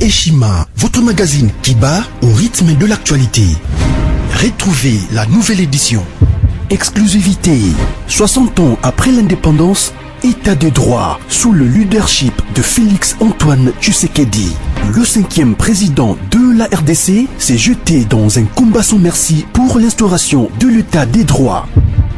Eshima, votre magazine qui bat au rythme de l'actualité. Retrouvez la nouvelle édition. Exclusivité. 60 ans après l'indépendance, État de droit sous le leadership de Félix Antoine Tshisekedi. Le 5e président de la RDC s'est jeté dans un combat sans merci pour l'instauration de l'État des droits.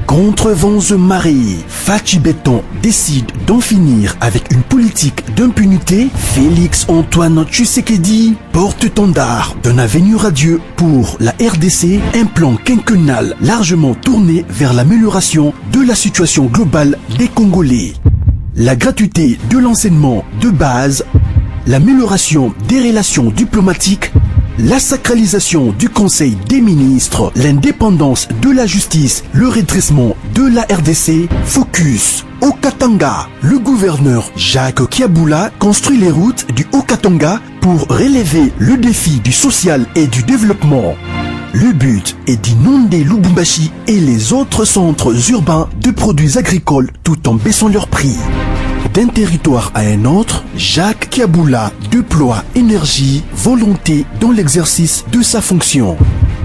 Contre vents et marées, Fachi Béton décide d'en finir avec une politique d'impunité. Félix Antoine Tshisekedi, porte-étendard d'un avenir radieux pour la RDC, un plan quinquennal largement tourné vers l'amélioration de la situation globale des Congolais. La gratuité de l'enseignement de base, l'amélioration des relations diplomatiques, la sacralisation du Conseil des ministres, l'indépendance de la justice, le redressement de la RDC, focus Haut-Katanga. Le gouverneur Jacques Kiaboula construit les routes du Haut-Katanga pour relever le défi du social et du développement. Le but est d'inonder Lubumbashi et les autres centres urbains de produits agricoles tout en baissant leurs prix. D'un territoire à un autre, Jacques Kiaboula déploie énergie, volonté dans l'exercice de sa fonction.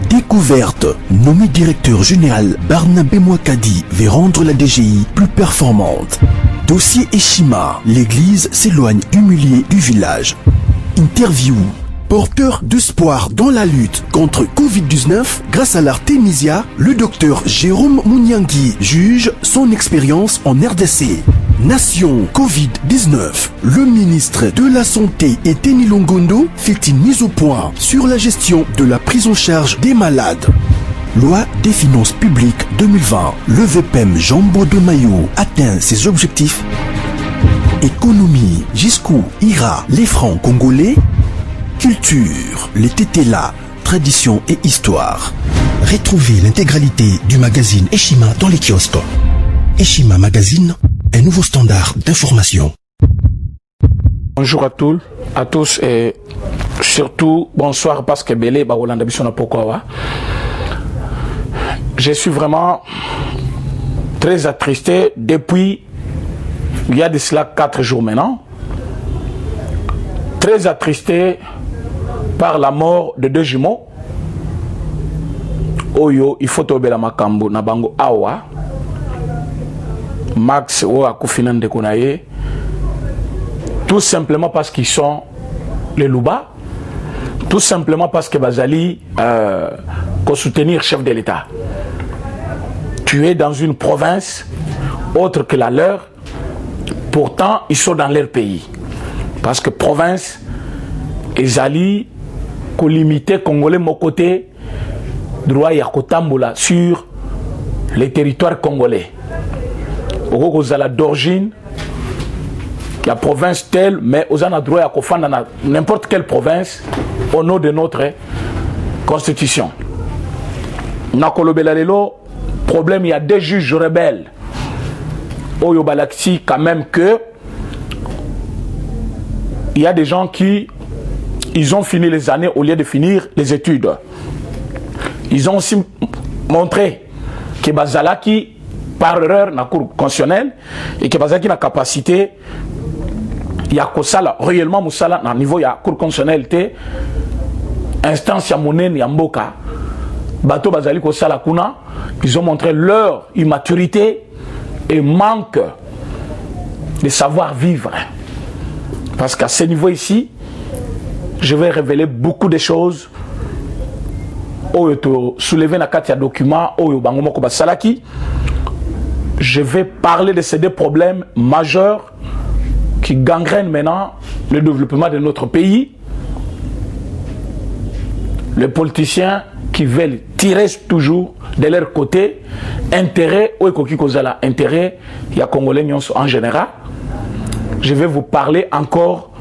Découverte, nommé directeur général, Barnabé Mouakadi veut rendre la DGI plus performante. Dossier Eshima, l'église s'éloigne du milieu du village. Interview, porteur d'espoir dans la lutte contre Covid-19, grâce à l'Artemisia, le docteur Jérôme Mouniangui juge son expérience en RDC. Nation Covid-19. Le ministre de la Santé Eteni Longondo fait une mise au point sur la gestion de la prise en charge des malades. Loi des finances publiques 2020. Le VPM Jambo de Mayo atteint ses objectifs. Économie, jusqu'où ira les francs congolais? Culture, les tétélas, tradition et histoire. Retrouvez l'intégralité du magazine Eshima dans les kiosques. Eshima Magazine, un nouveau standard d'information. Bonjour à tous et surtout bonsoir parce que Belé Baolanda Bissona Pokowa. Je suis vraiment très attristé depuis il y a de cela 4 jours maintenant. Très attristé par la mort de 2 jumeaux. Oyo, il faut tomber la makambo na bango awa. Max ou Akoufinan de Kounaye, tout simplement parce qu'ils sont les Louba, tout simplement parce que Bazali soutenir chef de l'État. Tu es dans une province autre que la leur, pourtant ils sont dans leur pays. Parce que province, Ezali, qu'on limité Congolais mon côté, droit Yakotamboula sur les territoires congolais. Aux d'origine, la province telle, mais aux a droit à dans n'importe quelle province au nom de notre constitution. Nakolobelalelo, problème, il y a des juges rebelles. Oyo Balaxi, quand même que il y a des gens qui ils ont fini les années au lieu de finir les études. Ils ont aussi montré que Bazalaki par erreur dans la cour constitutionnelle et que Bazaki a la capacité il y a réellement Moussala dans le niveau de la cour constitutionnelle instance ya monene ya mboka bato bazali kosala kuna ils ont montré leur immaturité et manque de savoir vivre parce qu'à ce niveau ici je vais révéler beaucoup de choses oyo soulever na kati ya document oyo bango moko basalaki. Je vais parler de ces 2 problèmes majeurs qui gangrènent maintenant le développement de notre pays. Les politiciens qui veulent tirer toujours de leur côté intérêt ou intérêt il y a Congolais en général. Je vais vous parler encore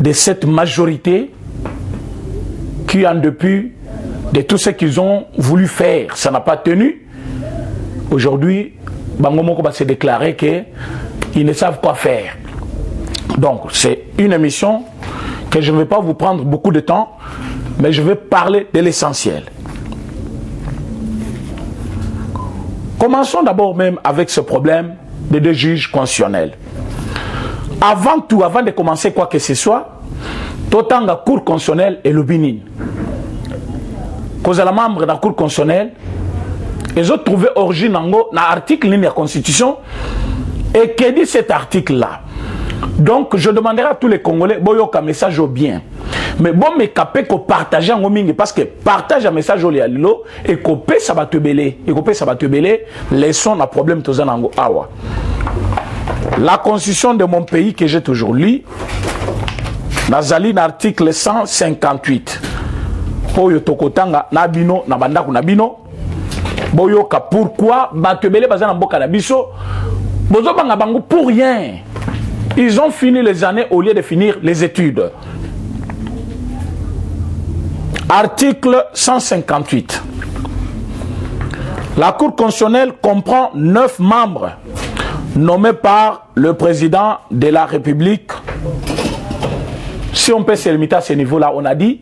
de cette majorité qui en depuis de tout ce qu'ils ont voulu faire, ça n'a pas tenu. Aujourd'hui, Bangomoko va se déclarer qu'ils ne savent quoi faire. Donc, c'est une émission que je ne vais pas vous prendre beaucoup de temps, mais je vais parler de l'essentiel. Commençons d'abord même avec ce problème des 2 juges constitutionnels. Avant tout, avant de commencer quoi que ce soit, totanga cour constitutionnelle et le Bénin. Cause la membre de la cour constitutionnelle, ils ont trouvé origine dans l'article de la Constitution. Et que dit cet article-là? Donc, je demanderai à tous les Congolais, boyoka message au bien. Mais bon, mais capé qu'on partage en mingi parce que partage un message au lialo et copé ça va te belé. Et copé ça va te belé, laissons le problème tous en ango awa. La constitution de mon pays que j'ai toujours lu, Nazali l'article 158. Oyo tokotanga nabino na bandaku nabino. Boyoka pourquoi batebele bazana mboka na biso bozo banga bango pour rien. Ils ont fini les années au lieu de finir les études. Article 158. La Cour constitutionnelle comprend 9 membres nommés par le président de la République. Si on peut se limiter à ce niveau-là, on a dit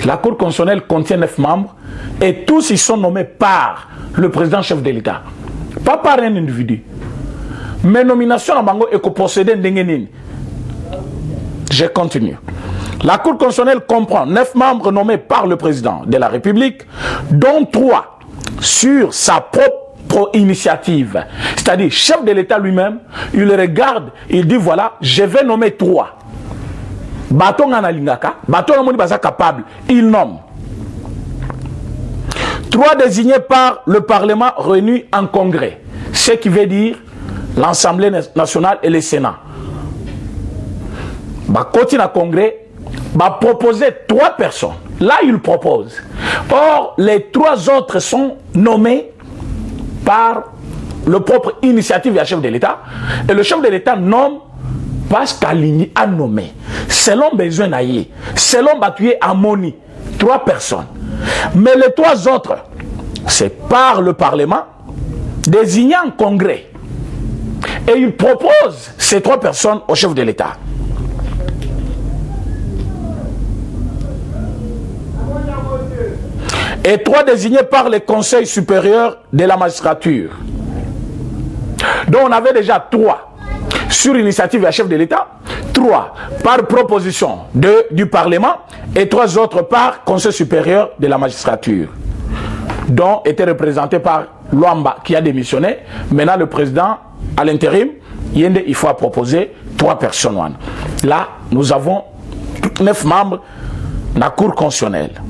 la Cour constitutionnelle contient 9 membres et tous ils sont nommés par le président chef de l'État. Pas par un individu. Mais nomination à Bango est procédé d'Engenine. Je continue. La Cour constitutionnelle comprend 9 membres nommés par le président de la République, dont 3 sur sa propre initiative. C'est-à-dire, chef de l'État lui-même, il regarde, il dit voilà, je vais nommer 3. Baton Analingaka, Baton Amoni Baza capable, il nomme. 3 désignés par le Parlement réunis en congrès. Ce qui veut dire l'Assemblée nationale et le Sénat. Continue à congrès, va proposer 3 personnes. Là, il propose. Or, les 3 autres sont nommés par le propre initiative du chef de l'État. Et le chef de l'État nomme parce qu'Aligny a nommé. Selon besoin naïe, selon Batuye Amoni, 3 personnes. Mais les 3 autres, c'est par le Parlement, désigné en congrès. Et il propose ces 3 personnes au chef de l'État. Et 3 désignés par le Conseil supérieur de la magistrature. Donc on avait déjà 3 sur initiative du chef de l'État, 3 par proposition du Parlement et 3 autres par Conseil supérieur de la magistrature, dont était représenté par Luamba qui a démissionné. Maintenant le président à l'intérim, il faut proposer 3 personnes. Là, nous avons 9 membres de la Cour constitutionnelle.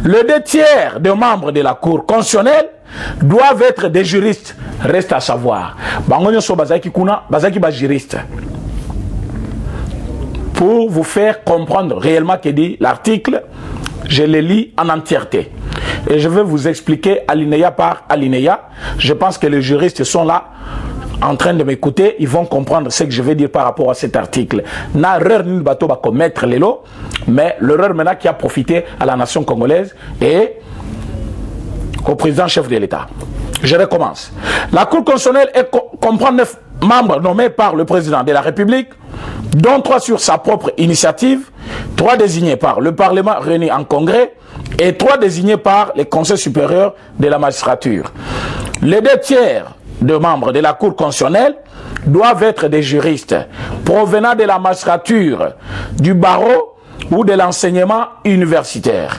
Le 2 tiers des membres de la Cour constitutionnelle doivent être des juristes. Reste à savoir. Pour vous faire comprendre réellement ce que dit l'article, je le lis en entièreté. Et je vais vous expliquer alinéa par alinéa. Je pense que les juristes sont là en train de m'écouter, ils vont comprendre ce que je vais dire par rapport à cet article. Na erreur ni bateau va commettre les lots, mais l'erreur maintenant qui a profité à la nation congolaise et au président chef de l'État. Je recommence. La Cour constitutionnelle comprend 9 membres nommés par le président de la République, dont 3 sur sa propre initiative, 3 désignés par le Parlement réuni en congrès et 3 désignés par le Conseil supérieur de la magistrature. Les 2 tiers de membres de la Cour constitutionnelle doivent être des juristes provenant de la magistrature, du barreau ou de l'enseignement universitaire.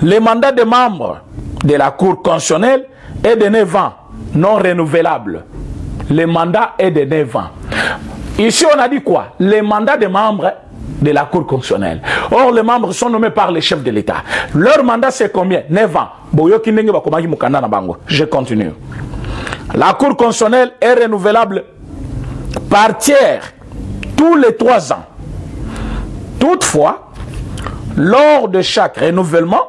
Le mandat des membres de la Cour constitutionnelle est de 9 ans, non renouvelable. Le mandat est de 9 ans. Ici, on a dit quoi? Les mandats des membres de la Cour constitutionnelle. Or, les membres sont nommés par les chefs de l'État. Leur mandat, c'est combien? 9 ans. Je continue. La Cour constitutionnelle est renouvelable par tiers tous les 3 ans. Toutefois, lors de chaque renouvellement,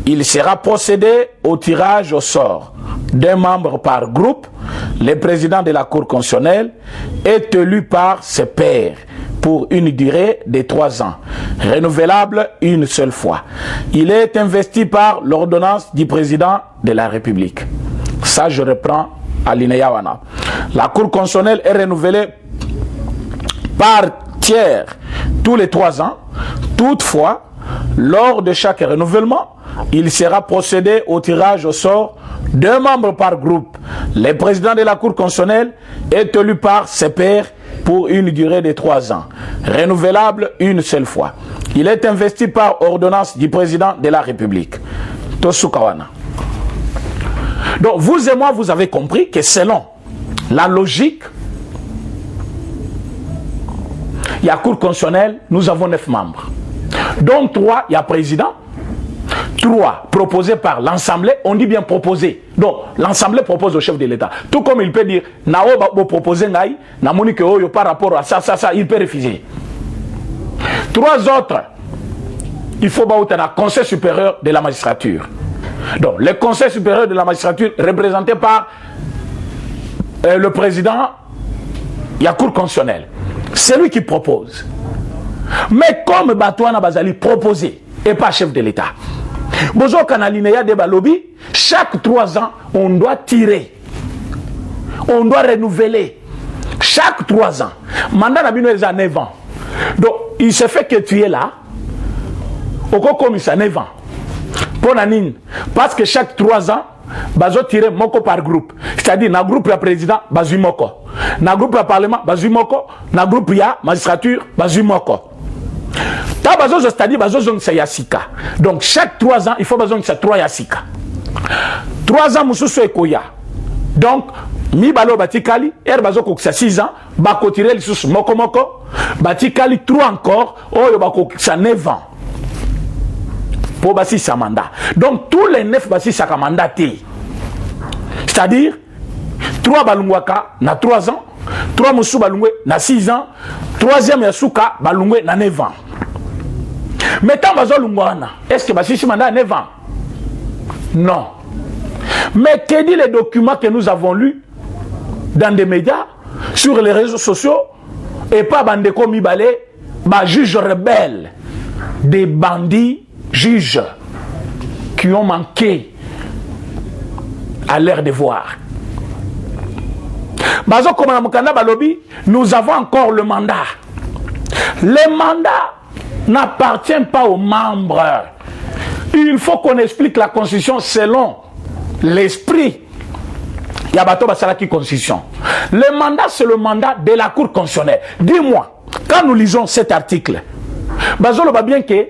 il sera procédé au tirage au sort d'un membre par groupe. Le président de la Cour constitutionnelle est élu par ses pairs pour une durée de 3 ans, renouvelable une seule fois. Il est investi par l'ordonnance du président de la République. Ça, je reprends à l'Ineyawana. La Cour constitutionnelle est renouvelée par tiers tous les 3 ans. Toutefois, lors de chaque renouvellement, il sera procédé au tirage au sort d'un membre par groupe. Le président de la Cour constitutionnelle est élu par ses pairs pour une durée de 3 ans, renouvelable une seule fois. Il est investi par ordonnance du président de la République. Tosukawana. Donc vous et moi, vous avez compris que selon la logique, il y a Cour constitutionnelle, nous avons 9 membres. Donc 3, il y a président. 3 proposés par l'Assemblée, on dit bien proposé. Donc l'Assemblée propose au chef de l'État. Tout comme il peut dire, Nao va proposer Naï, Namoni que par rapport à ça, il peut refuser. 3 autres, il faut avoir un conseil supérieur de la magistrature. Donc le conseil supérieur de la magistrature représenté par le président, il y a Cour constitutionnelle. C'est lui qui propose. Mais comme Batouana Bazali proposé et pas chef de l'État, Bozo Kanalinéa de Balobi, chaque 3 ans, on doit tirer. On doit renouveler. Chaque 3 ans. Mandat Nabino est à 9 ans. Donc, il se fait que tu es là. Au comme ça 9 ans. Pour Nanine. Parce que chaque 3 ans, bazo tirer moko par groupe. C'est-à-dire, na groupe ya président, bazu moko. Na groupe ya parlement, bazu moko. Na groupe ya magistrature, bazu moko. C'est-à-dire, donc chaque 3 ans, il faut besoin de 3 yasika. 3 ans, Moussou Ekoya. Donc, mi balo batikali, bazo koksa 6 ans, bako tirer sous moko moko, batikali 3 encore, oyo bako koksa 9 ans. Pour basi sa mandat. Donc, tous les 9 basi sa mandat. C'est-à-dire, 3 balungwaka na 3 ans, 3 Moussou balungwe na 6 ans, 3e yasuka balungwe na 9 ans. Mais tant que est-ce que Bassisi mandat 9 ans? Non. Mais que dit les documents que nous avons lus dans des médias, sur les réseaux sociaux, et pas Bandeko Mibale, juges rebelles, des bandits juges qui ont manqué à leur devoir. Nous avons encore le mandat. Le mandat n'appartient pas aux membres. Il faut qu'on explique la Constitution selon l'esprit. Yabato Basalaki Constitution. Le mandat, c'est le mandat de la Cour constitutionnelle. Dis-moi, quand nous lisons cet article, Bazolo va bien que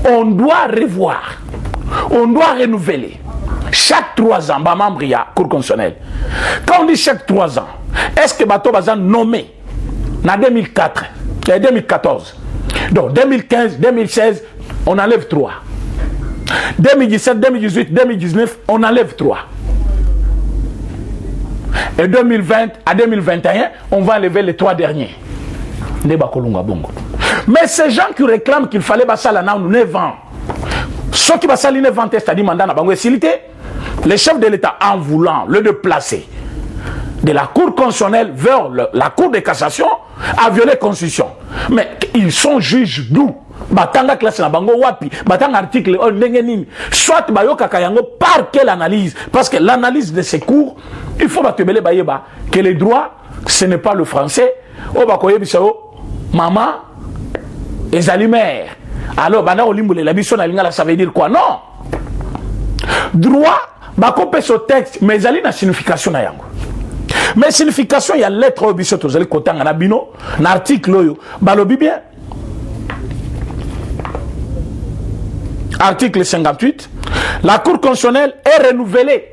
on doit revoir, on doit renouveler chaque 3 ans, membre ya Cour constitutionnelle. Quand on dit chaque 3 ans, est-ce que Bato Bazan nommé en 2004 et 2014, donc 2015, 2016, on enlève 3. 2017, 2018, 2019, on enlève 3. Et 2020 à 2021, on va enlever les 3 derniers. Mais ces gens qui réclament qu'il fallait passer la 9 ans, ceux qui passent les 9 ans, c'est-à-dire mandat na bango facilité, les chefs de l'État en voulant le déplacer de la Cour constitutionnelle vers la Cour de cassation a violé la Constitution. Mais ils sont juges d'où? Batanga classe na bango wapi? Batanga article on nengenini. Soit bayoka kayango par quelle analyse? Parce que l'analyse de ces cours, il faut batebele bayeba que les droits, ce n'est pas le français. O bakoye bisao maman ezali mère. Alors bana olimbule la biso na lingala, ça veut dire quoi? Non. Droit bakope ce texte mais ezali na signification na yango. Mais signification, il y a lettre au bisou tozali kotanga na bino, na article oyo, balobi bien. Article 58, la Cour constitutionnelle est renouvelée.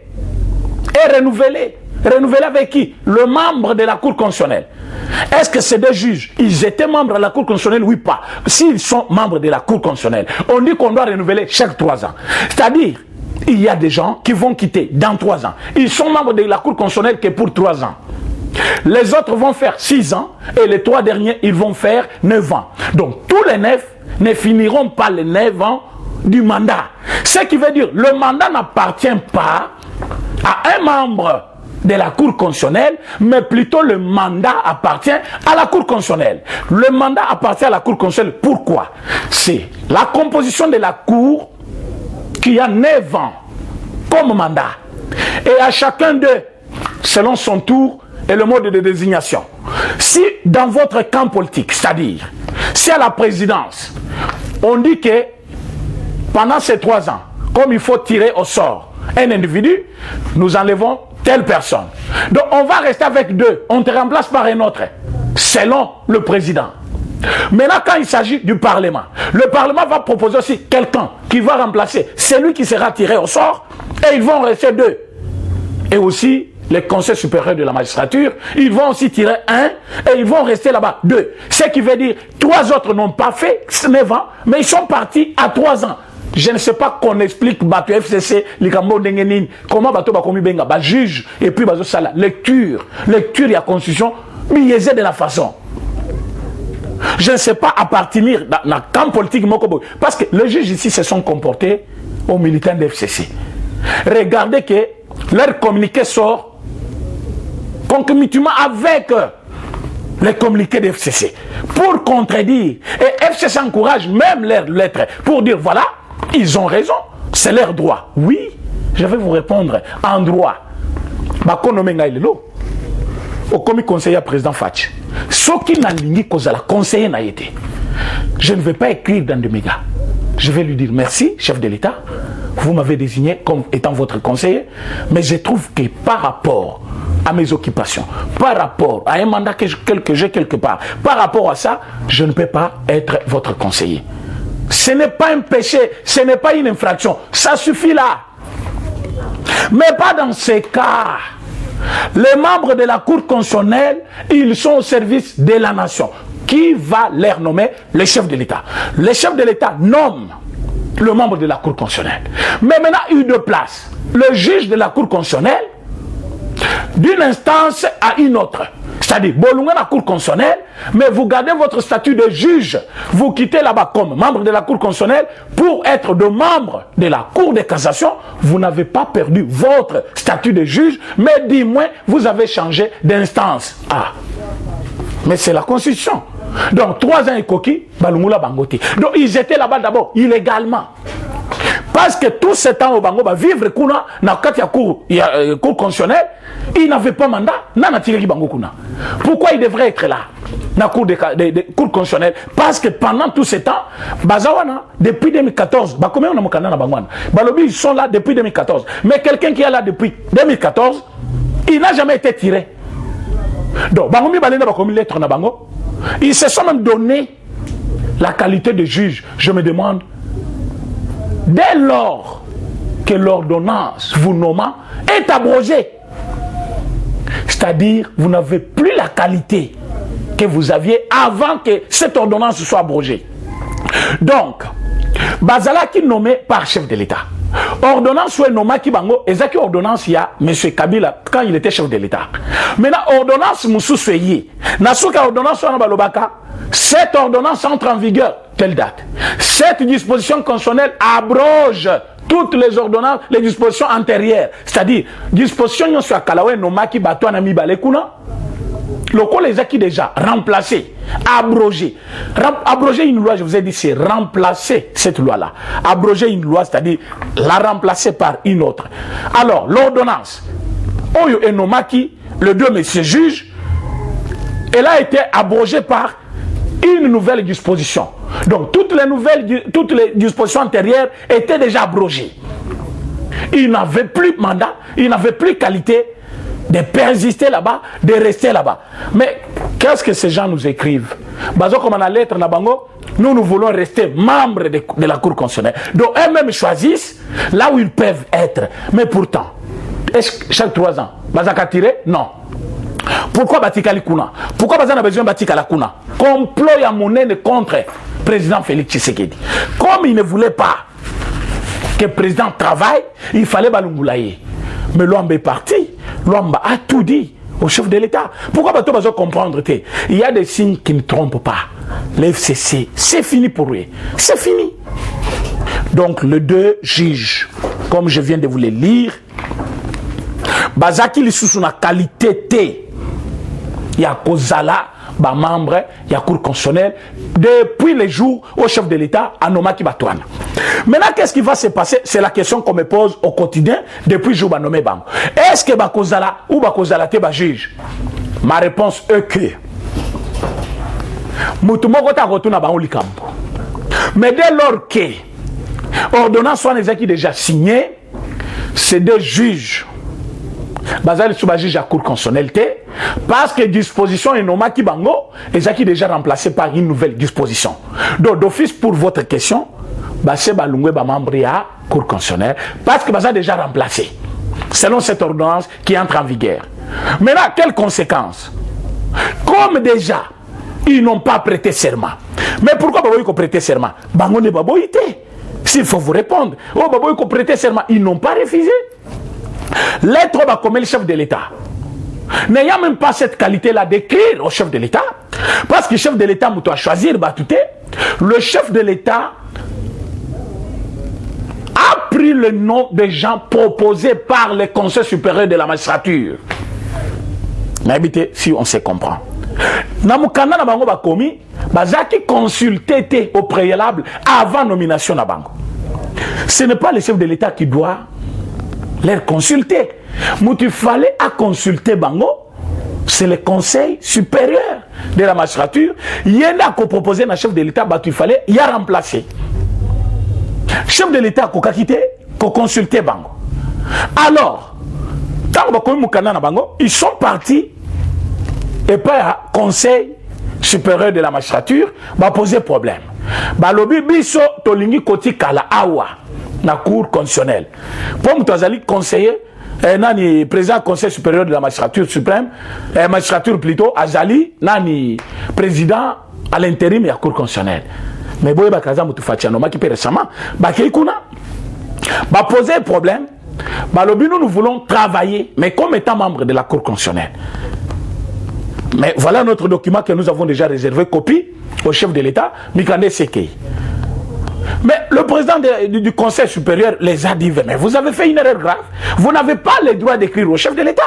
Est renouvelée. Renouvelée avec qui? Le membre de la Cour constitutionnelle. Est-ce que c'est des juges? Ils étaient membres de la Cour constitutionnelle? Oui, pas. S'ils sont membres de la Cour constitutionnelle, on dit qu'on doit renouveler chaque 3 ans. C'est-à-dire, il y a des gens qui vont quitter dans 3 ans. Ils sont membres de la Cour constitutionnelle que pour 3 ans. Les autres vont faire 6 ans et les 3 derniers, ils vont faire 9 ans. Donc, tous les 9 ne finiront pas les 9 ans du mandat. Ce qui veut dire le mandat n'appartient pas à un membre de la Cour constitutionnelle, mais plutôt le mandat appartient à la Cour constitutionnelle. Le mandat appartient à la Cour constitutionnelle. Pourquoi? C'est la composition de la Cour qui a 9 ans comme mandat. Et à chacun d'eux, selon son tour et le mode de désignation. Si dans votre camp politique, c'est-à-dire, si à la présidence, on dit que pendant ces 3 ans, comme il faut tirer au sort un individu, nous enlevons telle personne. Donc on va rester avec deux, on te remplace par un autre, selon le président. Maintenant, quand il s'agit du Parlement, le Parlement va proposer aussi quelqu'un qui va remplacer celui qui sera tiré au sort, et ils vont rester deux. Et aussi, les conseils supérieurs de la magistrature, ils vont aussi tirer un, et ils vont rester là-bas deux. Ce qui veut dire, 3 autres n'ont pas fait 9 ans, mais ils sont partis à 3 ans. Je ne sais pas qu'on explique Bato FCC, comment Bato Bakomi Benga, juge, et puis Bato Sala, lecture, il y a constitution, mais il y a de la façon. Je ne sais pas appartenir dans le camp politique, parce que les juges ici se sont comportés aux militants de FCC. Regardez que leur communiqué sort concomitamment avec les communiqués de FCC pour contredire. Et FCC encourage même leurs lettres pour dire voilà, ils ont raison, c'est leur droit. Oui, je vais vous répondre en droit. Au commis conseiller président Fatch, ce qui n'a pas cause la conseiller n'a été. Je ne vais pas écrire dans des médias. Je vais lui dire merci, chef de l'État. Vous m'avez désigné comme étant votre conseiller, mais je trouve que par rapport à mes occupations, par rapport à un mandat que j'ai quelque part, par rapport à ça, je ne peux pas être votre conseiller. Ce n'est pas un péché, ce n'est pas une infraction, ça suffit là. Mais pas dans ces cas. Les membres de la Cour constitutionnelle, ils sont au service de la nation. Qui va les nommer? Le chef de l'État. Le chef de l'État nomme le membre de la Cour constitutionnelle. Mais maintenant, il y a deux places. Le juge de la Cour constitutionnelle, d'une instance à une autre. C'est-à-dire, vous avez la Cour constitutionnelle, mais vous gardez votre statut de juge. Vous quittez là-bas comme membre de la Cour constitutionnelle pour être de membre de la Cour de cassation. Vous n'avez pas perdu votre statut de juge, mais du moins, vous avez changé d'instance. Ah, mais c'est la Constitution. Donc, 3 ans et coquille, Balungula Bangote. Donc, ils étaient là-bas d'abord illégalement. Parce que tout ce temps au Bango, vivre kuna na kati ya cour constitutionnelle, il n'avait pas mandat, n'a tiré Bango kuna. Pourquoi il devrait être là, na cour cour constitutionnelle? Parce que pendant tout ce temps, Bazawana, depuis 2014, combien on a mokana na Bangwana? Balobi, ils sont là depuis 2014. Mais quelqu'un qui est là depuis 2014, il n'a jamais été tiré. Donc, Bangomi Balena Bakomi lettre na Bango, ils se sont même donné la qualité de juge. Je me demande, dès lors que l'ordonnance vous nommant est abrogée, c'est-à-dire vous n'avez plus la qualité que vous aviez avant que cette ordonnance soit abrogée. Donc, Bazala qui est nommé par chef de l'État. Ordonnance soit nommé qui bango, et ça qui ordonnance il y a M. Kabila quand il était chef de l'État. Maintenant, ordonnance Moussou Soye, Nasuka ordonnance soit Balobaka, cette ordonnance entre en vigueur telle date. Cette disposition constitutionnelle abroge toutes les ordonnances, les dispositions antérieures. C'est-à-dire, disposition sur Kalawe Nomaki Batouana Mibalekuna, le col les acquis déjà remplacé, abrogé. Abroger une loi, je vous ai dit, c'est remplacer cette loi-là. Abroger une loi, c'est-à-dire la remplacer par une autre. Alors, l'ordonnance, Oyo et Nomaki, les deux messieurs juges, elle a été abrogée par une nouvelle disposition. Donc, toutes les dispositions antérieures étaient déjà abrogées. Il n'avait plus mandat, il n'avait plus qualité de persister là-bas, de rester là-bas. Mais qu'est-ce que ces gens nous écrivent? Bazo comme la lettre Nabango, nous voulons rester membres de la Cour constitutionnelle. Donc eux-mêmes choisissent là où ils peuvent être. Mais pourtant, est-ce que chaque 3 ans, Bazaka tiré? Non. Pourquoi Batika Likuna? Pourquoi Bazana besoin de Batika Lakuna? Complot à monnaie contre le président Félix Tshisekedi. Comme il ne voulait pas que le président travaille, il fallait Balungulaye. Mais l'homme est parti. L'homme a tout dit au chef de l'État. Pourquoi pas besoin comprendre? Il y a des signes qui ne trompent pas. L'FCC, c'est fini pour lui. C'est fini. Donc, les 2 juges, comme je viens de vous les lire, Bazaki sous la qualité T. Il y a Kozala, membre, il y a Cour constitutionnelle, depuis les jours au chef de l'État, à Nomaki Batouana. Maintenant, qu'est-ce qui va se passer? C'est la question qu'on me pose au quotidien depuis le jour où nommé Bango. Est-ce que Bakozala ou Bakozala te juge? Ma réponse est que Moutoumogota retourne à Bango Likambo. Mais dès lors que l'ordonnance soit déjà signée, c'est 2 juges Bazali sous juge à cour constitutionnelle parce que disposition et noma qui bango et ça qui est déjà remplacé par une nouvelle disposition. Donc d'office pour votre question, c'est balungwe ba membre à cour constitutionnelle parce que ça déjà remplacé selon cette ordonnance qui entre en vigueur. Maintenant, quelles conséquences? Comme déjà ils n'ont pas prêté serment. Mais pourquoi baboy ko prêter serment? Bango ne baboyité. S'il faut vous répondre, oh baboy ko prêter serment, ils n'ont pas refusé. L'être comme le chef de l'État n'ayant même pas cette qualité-là d'écrire au chef de l'État, parce que le chef de l'État doit choisir le chef de l'État a pris le nom des gens proposés par le Conseil supérieur de la magistrature. Mais habitez, si on se comprend. Namukana na bango bakomi, bazaki consulté au préalable avant nomination na bango. Ce n'est pas le chef de l'État qui doit les consulter. Mais il fallait à consulter bango, c'est le Conseil supérieur de la magistrature. Il y en a qui proposé à chef de l'État, il fallait y a remplacé. Chef de l'État qui a quitté, qui a consulté bango. Alors, ils sont partis et pas Conseil supérieur de la magistrature va poser problème. Balobi biso tolingi koti kala awa na cour constitutionnelle. Pour m'tazali conseiller nani président Conseil supérieur de la magistrature suprême, magistrature plutôt azali nani président à l'intérim de la cour constitutionnelle. Mais boye bakaza mutu fatiano maki pe récemment ba keikuna ba poser problème. Balobi nous voulons travailler mais comme étant membre de la cour constitutionnelle. Mais voilà notre document que nous avons déjà réservé copie au chef de l'État, Mikane Sekei. Mais le président du Conseil supérieur les a dit, mais vous avez fait une erreur grave. Vous n'avez pas le droit d'écrire au chef de l'État.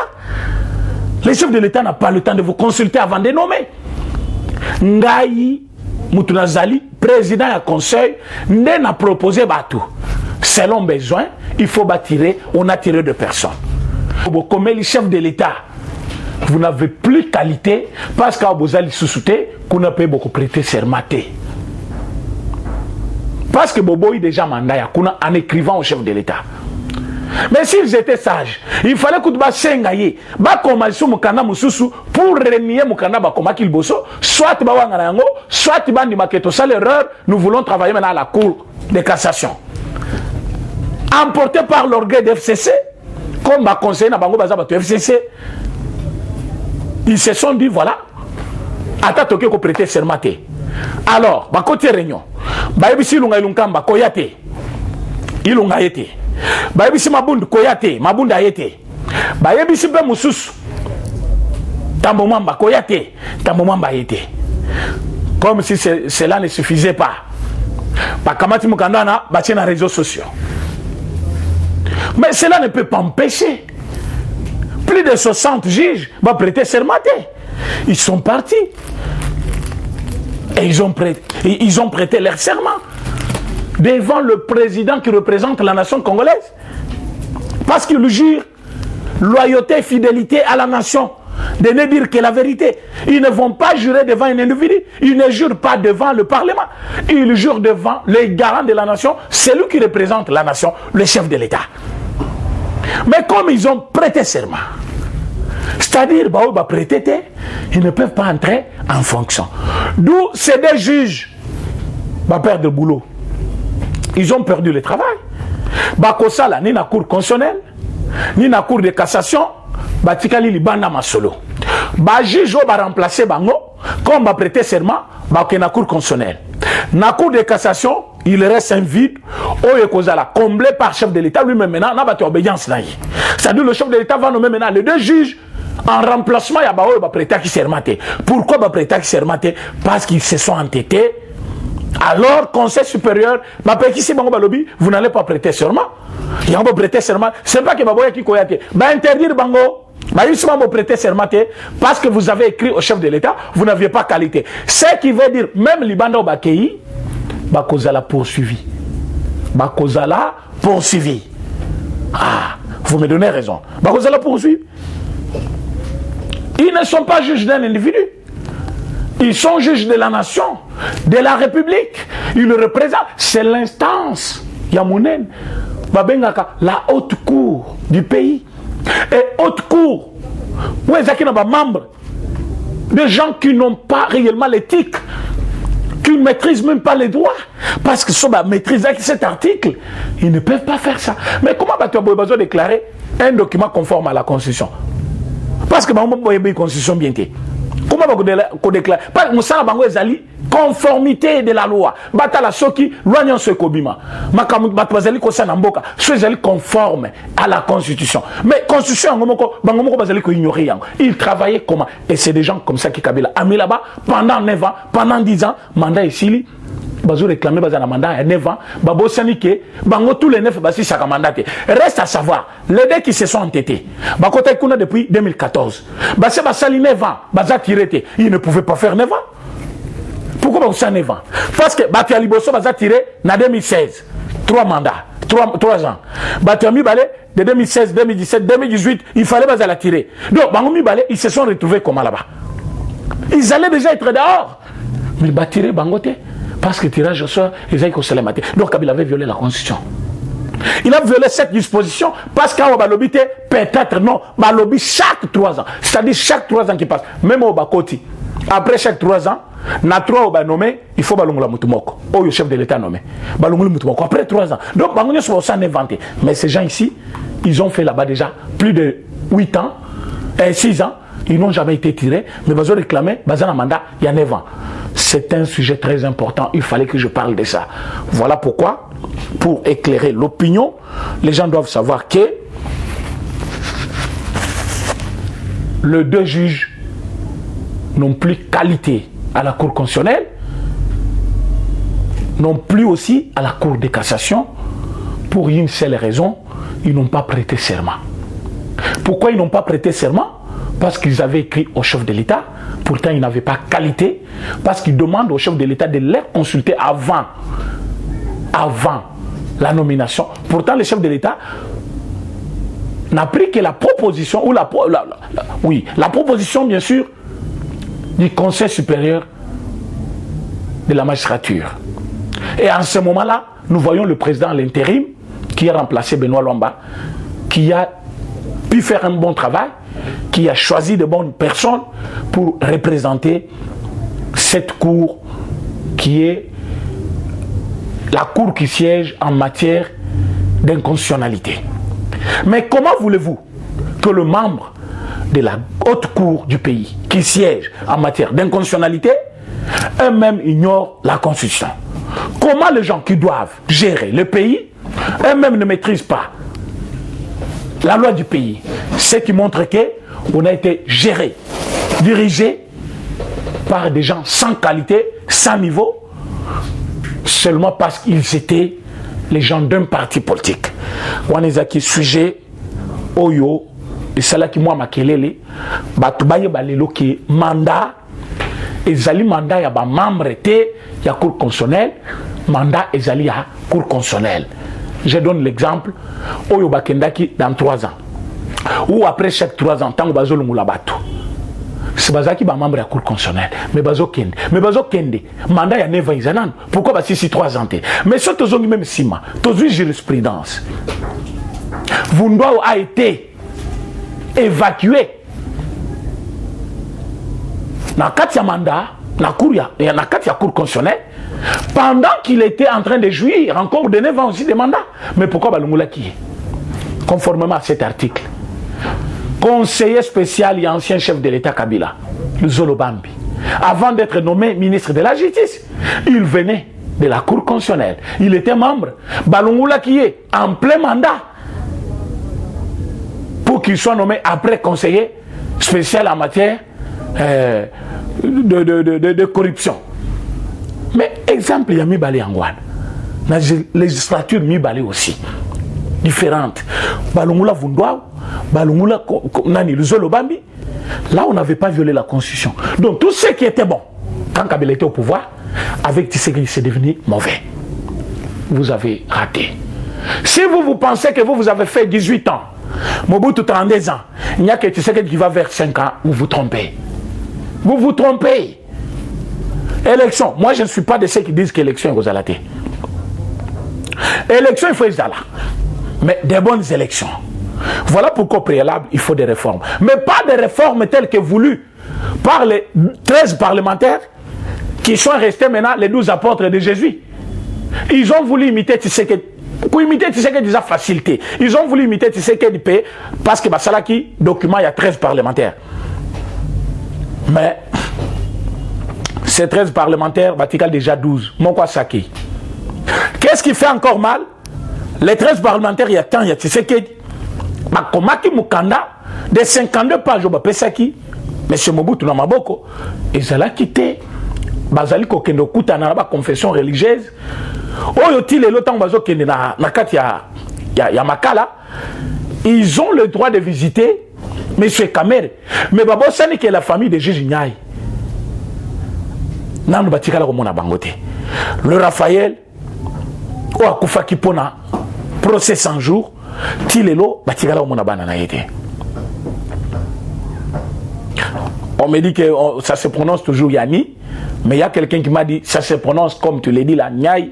Le chef de l'État n'a pas le temps de vous consulter avant de nommer. Ngaï Moutounazali, président du Conseil, n'a proposé Batou. Selon besoin, il faut bâtir, on a tiré de personnes. Comme le chef de l'État, vous n'avez plus qualité parce qu'à Bozali sous-souté, qu'on n'a pas beaucoup prêté sermenté. Parce que Bobo est déjà mandat en écrivant au chef de l'État. Mais s'ils étaient sages, il fallait que tu vas s'engager, commencer mukanda mususu pour renier mukanda bakoma qu'il bosso, soit tu vas wangango, soit tu vas ni maketo ça l'erreur, nous voulons travailler maintenant à la cour de cassation. Emporté par l'orgueil de FCC, comme ma conseiller na bango baza bato FCC, ils se sont dit voilà, attends que prêter sermenté. Alors, bah côté réunion, bah ebisi lunga ilunkamba koyate, ilunga yete, bah ebisi mabund koyate, mabunda yete, bah ebisi be mususu, tambomamba koyate, tambomamba yete. Comme si cela ne suffisait pas. Bah kamati mukandana, bah tiens les réseaux sociaux. Mais cela ne peut pas empêcher. Plus de 60 juges vont prêter sermenté. Ils sont partis. Et ils ont prêté leur serment devant le président qui représente la nation congolaise. Parce qu'ils jurent loyauté et fidélité à la nation. De ne dire que la vérité. Ils ne vont pas jurer devant un individu. Ils ne jurent pas devant le Parlement. Ils jurent devant les garants de la nation. C'est lui qui représente la nation, le chef de l'État. Mais comme ils ont prêté serment, c'est-à-dire, ils ne peuvent pas entrer en fonction. D'où c'est des juges qui perdent le boulot. Ils ont perdu le travail. Bakosala, ni na cour constitutionnelle, ni na cour de cassation, batikali libanda masolo. Juge va remplacer bango, comme va prêter serment, na cour constitutionnelle. Na cour de cassation, il reste un vide, comblé par le chef de l'État, lui-même maintenant, n'a pas obéissance. C'est-à-dire le chef de l'État va nommer maintenant les deux juges en remplacement, il y a prêté qui sermenté. Pourquoi va prêter qui sermenté? Parce qu'ils se sont entêtés. Alors, Conseil supérieur, vous n'allez pas prêter serment. Il y a prêter serment. C'est pas que Baboya qui koyate. Interdire Bango. Prêter serment parce que vous avez écrit au chef de l'État, vous n'aviez pas qualité. Ce qui veut dire, même Libanda au Bakei, Bakozala poursuivi. Bakozala poursuivi. Ah, vous me donnez raison. Bakozala poursuivi. Ils ne sont pas juges d'un individu. Ils sont juges de la nation, de la République. Ils le représentent. C'est l'instance, Yamounen, Babengaka, la haute cour du pays. Et haute cour, où est-ce qu'il y a des membres, des gens qui n'ont pas réellement l'éthique, qui ne maîtrisent même pas les droits, parce que si on maîtrise cet article, ils ne peuvent pas faire ça. Mais comment tu as besoin de déclarer un document conforme à la Constitution? Parce que la Constitution bien été. Comment on déclare? Nous savons conformité de la loi. Batala soki loignon ce kobima. Makamu batwazali ko sanamboka. Soezali conforme à la Constitution. Mais Constitution bangomoko bazali ko ignorer yango. Ils travaillaient comment? Et c'est des gens comme ça qui Kabila a mis là-bas pendant 9 ans, pendant 10 ans, mandat ici. Bazo réclamé bazana mandat à 9 ans. Babo sanike, bango tous les 9 basi chaque mandat. Reste à savoir, les deux qui se sont entêtés. Bakota kuna depuis 2014. Basi basali 9 ans, baza tiré. Ils ne pouvaient pas faire 9 ans. Pourquoi vous savez 9 ans? Parce que Batia Liboso va tiré en 2016. 3 mandats. 3 ans. Batia Mibale, de 2016, 2017, 2018, il fallait pas la tirer. Donc, Bango Mibale, ils se sont retrouvés comment là-bas? Ils allaient déjà être dehors. Mais ils tiré Bangote. Parce que tirage au sort, ils allaient se les mater. Donc, Kabila avait violé la Constitution. Il a violé cette disposition parce qu'à Obalobité, peut-être non, Balobi chaque 3 ans. C'est-à-dire chaque 3 ans qui passent. Même au Bakoti. Après chaque 3 ans, na 3 au nommé, il faut balongula mutumoko. Oh, le chef de l'État nommé. Balongula mutumoko. Après 3 ans. Donc, Bangonia sont inventés. Mais ces gens ici, ils ont fait là-bas déjà plus de 8 ans, 6 ans. Ils n'ont jamais été tirés. Mais ils ont réclamé, ils ont un mandat il y a 9 ans. C'est un sujet très important. Il fallait que je parle de ça. Voilà pourquoi, pour éclairer l'opinion, les gens doivent savoir que les 2 juges n'ont plus qualité à la Cour constitutionnelle, non plus aussi à la Cour de cassation, pour une seule raison, ils n'ont pas prêté serment. Pourquoi ils n'ont pas prêté serment? Parce qu'ils avaient écrit au chef de l'État, pourtant ils n'avaient pas qualité, parce qu'ils demandent au chef de l'État de les consulter avant la nomination. Pourtant le chef de l'État n'a pris que la proposition, ou la proposition bien sûr, du Conseil supérieur de la magistrature. Et en ce moment-là, nous voyons le président à l'intérim, qui a remplacé Benoît Lomba, qui a pu faire un bon travail, qui a choisi de bonnes personnes pour représenter cette cour qui est la cour qui siège en matière d'inconstitutionnalité. Mais comment voulez-vous que le membre de la haute cour du pays qui siège en matière d'inconstitutionnalité, eux-mêmes ignorent la Constitution? Comment les gens qui doivent gérer le pays, eux-mêmes ne maîtrisent pas la loi du pays? Ce qui montre qu'on a été géré, dirigé par des gens sans qualité, sans niveau, seulement parce qu'ils étaient les gens d'un parti politique. Wanezaki sujet Oyo, et c'est là qui moi makelele, batubaye balelo qui mandat, et zali mandat ya ba membre était ya cour constitutionnelle, mandat et zali ya cour constitutionnelle. Je donne l'exemple, Oyo bakendaki dans 3 ans. Ou après chaque 3 ans, tant que bazo lungula batu. C'est bazaki ba membre ya cour constitutionnelle. Mais bazo kende. Mais bazo kende. Mandat ya 9 ans izanan. Pourquoi basi si 3 ans? Mais ce tozongi même sima. Tozu jurisprudence. Vundwa a été évacué. Na kati ya mandat, na kati ya cour constitutionnelle, pendant qu'il était en train de jouir encore de 9 ans aussi de mandat. Mais pourquoi balungula qui? Conformément à cet article. Conseiller spécial et ancien chef de l'État Kabila, le Zolobambi, avant d'être nommé ministre de la Justice, il venait de la Cour constitutionnelle. Il était membre. Balungula qui est en plein mandat pour qu'il soit nommé après conseiller spécial en matière de corruption. Mais exemple, il y a Mibali Angwan. La législature Mibali aussi. Différente. Balungula Vundwa, Balungula Nani, le Zolobambi. Là, on n'avait pas violé la Constitution. Donc, tout ce qui était bon, quand Kabila était au pouvoir, avec Tshisekedi, c'est devenu mauvais. Vous avez raté. Si vous pensez que vous avez fait 18 ans, Mobutu 32 ans, il n'y a que Tshisekedi qui va vers 5 ans, vous vous trompez. Vous vous trompez. Élection. Moi, je ne suis pas de ceux qui disent qu'élection est aux alatés. Élection, il faut les aller. Mais des bonnes élections. Voilà pourquoi au préalable, il faut des réformes. Mais pas des réformes telles que voulues par les 13 parlementaires qui sont restés maintenant les 12 apôtres de Jésus. Ils ont voulu imiter Tshisekedi. Pour imiter Tshisekedi, déjà facilité. Ils ont voulu imiter Tshisekedi parce que Salaki, document, il y a 13 parlementaires. Mais ces 13 parlementaires, Vatican déjà 12. Mokwa Saki. Qu'est-ce qui fait encore mal? Les 13 parlementaires, il y a tant, il y a Tshisekedi. Bakomaki Mukanda, des 52 pages, Pesaki, M. Mobutu Namaboko, ils allaient quitter. Bazali kokendo kuta na ba confession religieuse. Oyo ti lelo tango bazo kende na kati ya makala, ils ont le droit de visiter M. Kamere. Mais babo sani que la famille de Jésus Nyai. Nanu batikala ko mona bangote. Le Raphaël o akufa kipona procès 100 jours, ti lelo batikala ko mona bana na yete. On me dit que ça se prononce toujours Yani, mais il y a quelqu'un qui m'a dit ça se prononce comme tu l'as dit la Nyai,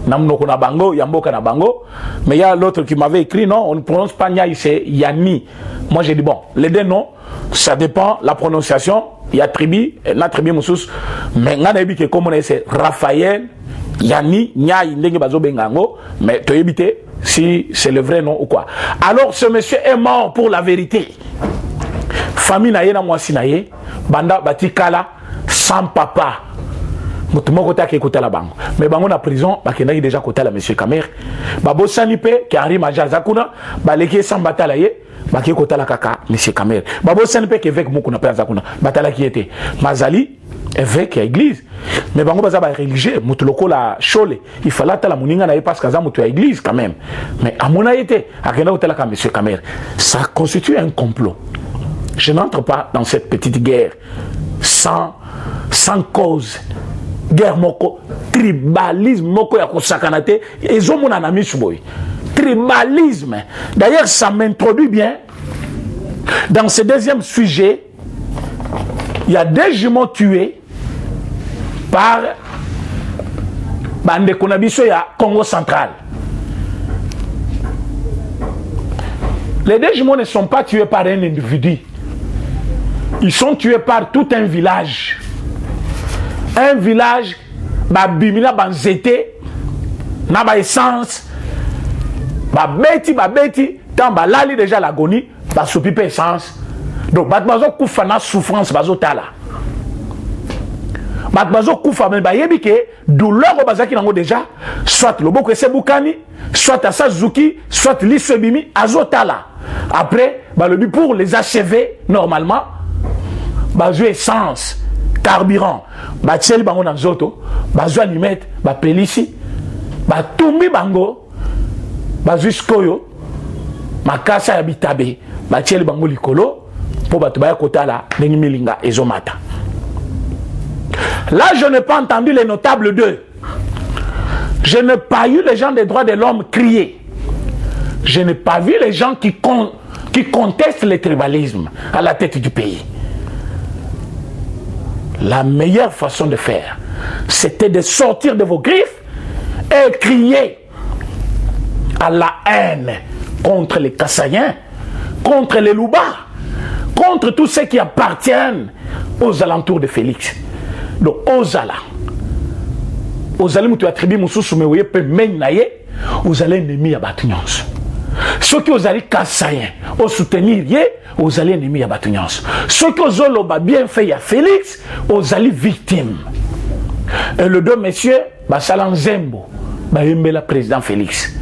Namnoko na Bango, Yamboka na Bango, mais il y a l'autre qui m'avait écrit non, on ne prononce pas Nyai, c'est Yani. Moi j'ai dit bon, les deux noms, ça dépend la prononciation, il y a tribu, na tribu Moussous, mais on a dit que comme on est c'est Raphaël, Yani, Nyai, Ndenge Bazo Bengango, mais tu as évité si c'est le vrai nom ou quoi. Alors ce monsieur est mort pour la vérité. Famille na ye na mwasi na ye banda batikala sans papa mutu moko ta ke kotala bango mais bango na prison bakendaki déjà kotala monsieur Kamere babo sanipe ki Henri Majaza kuna baleki sans batala ye baki kotala kaka monsieur Kamere babo sanipe ke évêque moko na penza kuna batala ki était Mazali évêque à église mais bango baza ba religieux mutu lokola chole il fallait tala muninga na ye parce que za mutu à église quand même mais à mon été akenda kotala ka monsieur Kamere ça constitue un complot. Je n'entre pas dans cette petite guerre sans cause. Guerre moko, tribalisme moko ya kosakanate, ils ont mon ami suboy. Tribalisme. D'ailleurs, ça m'introduit bien dans ce deuxième sujet. Il y a des jumeaux tués par Bande Konabiso ya Congo central. Les deux jumeaux ne sont pas tués par un individu. Ils sont tués par tout un village. Un village, babimina banzete, na ba essence, babeti, tant balali déjà l'agonie, ba sopipe essence. Donc batbazo kufa na souffrance bazo tala. Batbazo kufa mais ba yebike douleur au bazaki nango déjà, soit loboko ese bukani, soit Asazuki, soit Lissebimi azotala. Après, bah le but pour les achever normalement. Bazo essence, carburant, batieli bango na nzoto, bazo alimete, ba pelisi, ba tumbi bango, bazo skoyo, makasa ya bitabe, batieli bango likolo, pour bato baya kotala, nengi milinga ezomata. Là, je n'ai pas entendu les notables d'eux. Je n'ai pas eu les gens des droits de l'homme crier. Je n'ai pas vu les gens qui contestent le tribalisme à la tête du pays. La meilleure façon de faire, c'était de sortir de vos griffes et crier à la haine contre les Kassaïens, contre les Louba, contre tous ceux qui appartiennent aux alentours de Félix. Donc, Ozala. Ozala mutu attribu mususu mewe pe menaye, Ozala ennemi à Batunyans. Ceux qui osent aller Kassaïen, au soutenir, aux alliés ennemis à Batunyans. Ceux qui osent bien fait à Félix, aux alliés victimes. Et le deux messieurs, Salan Zembo, la président Félix.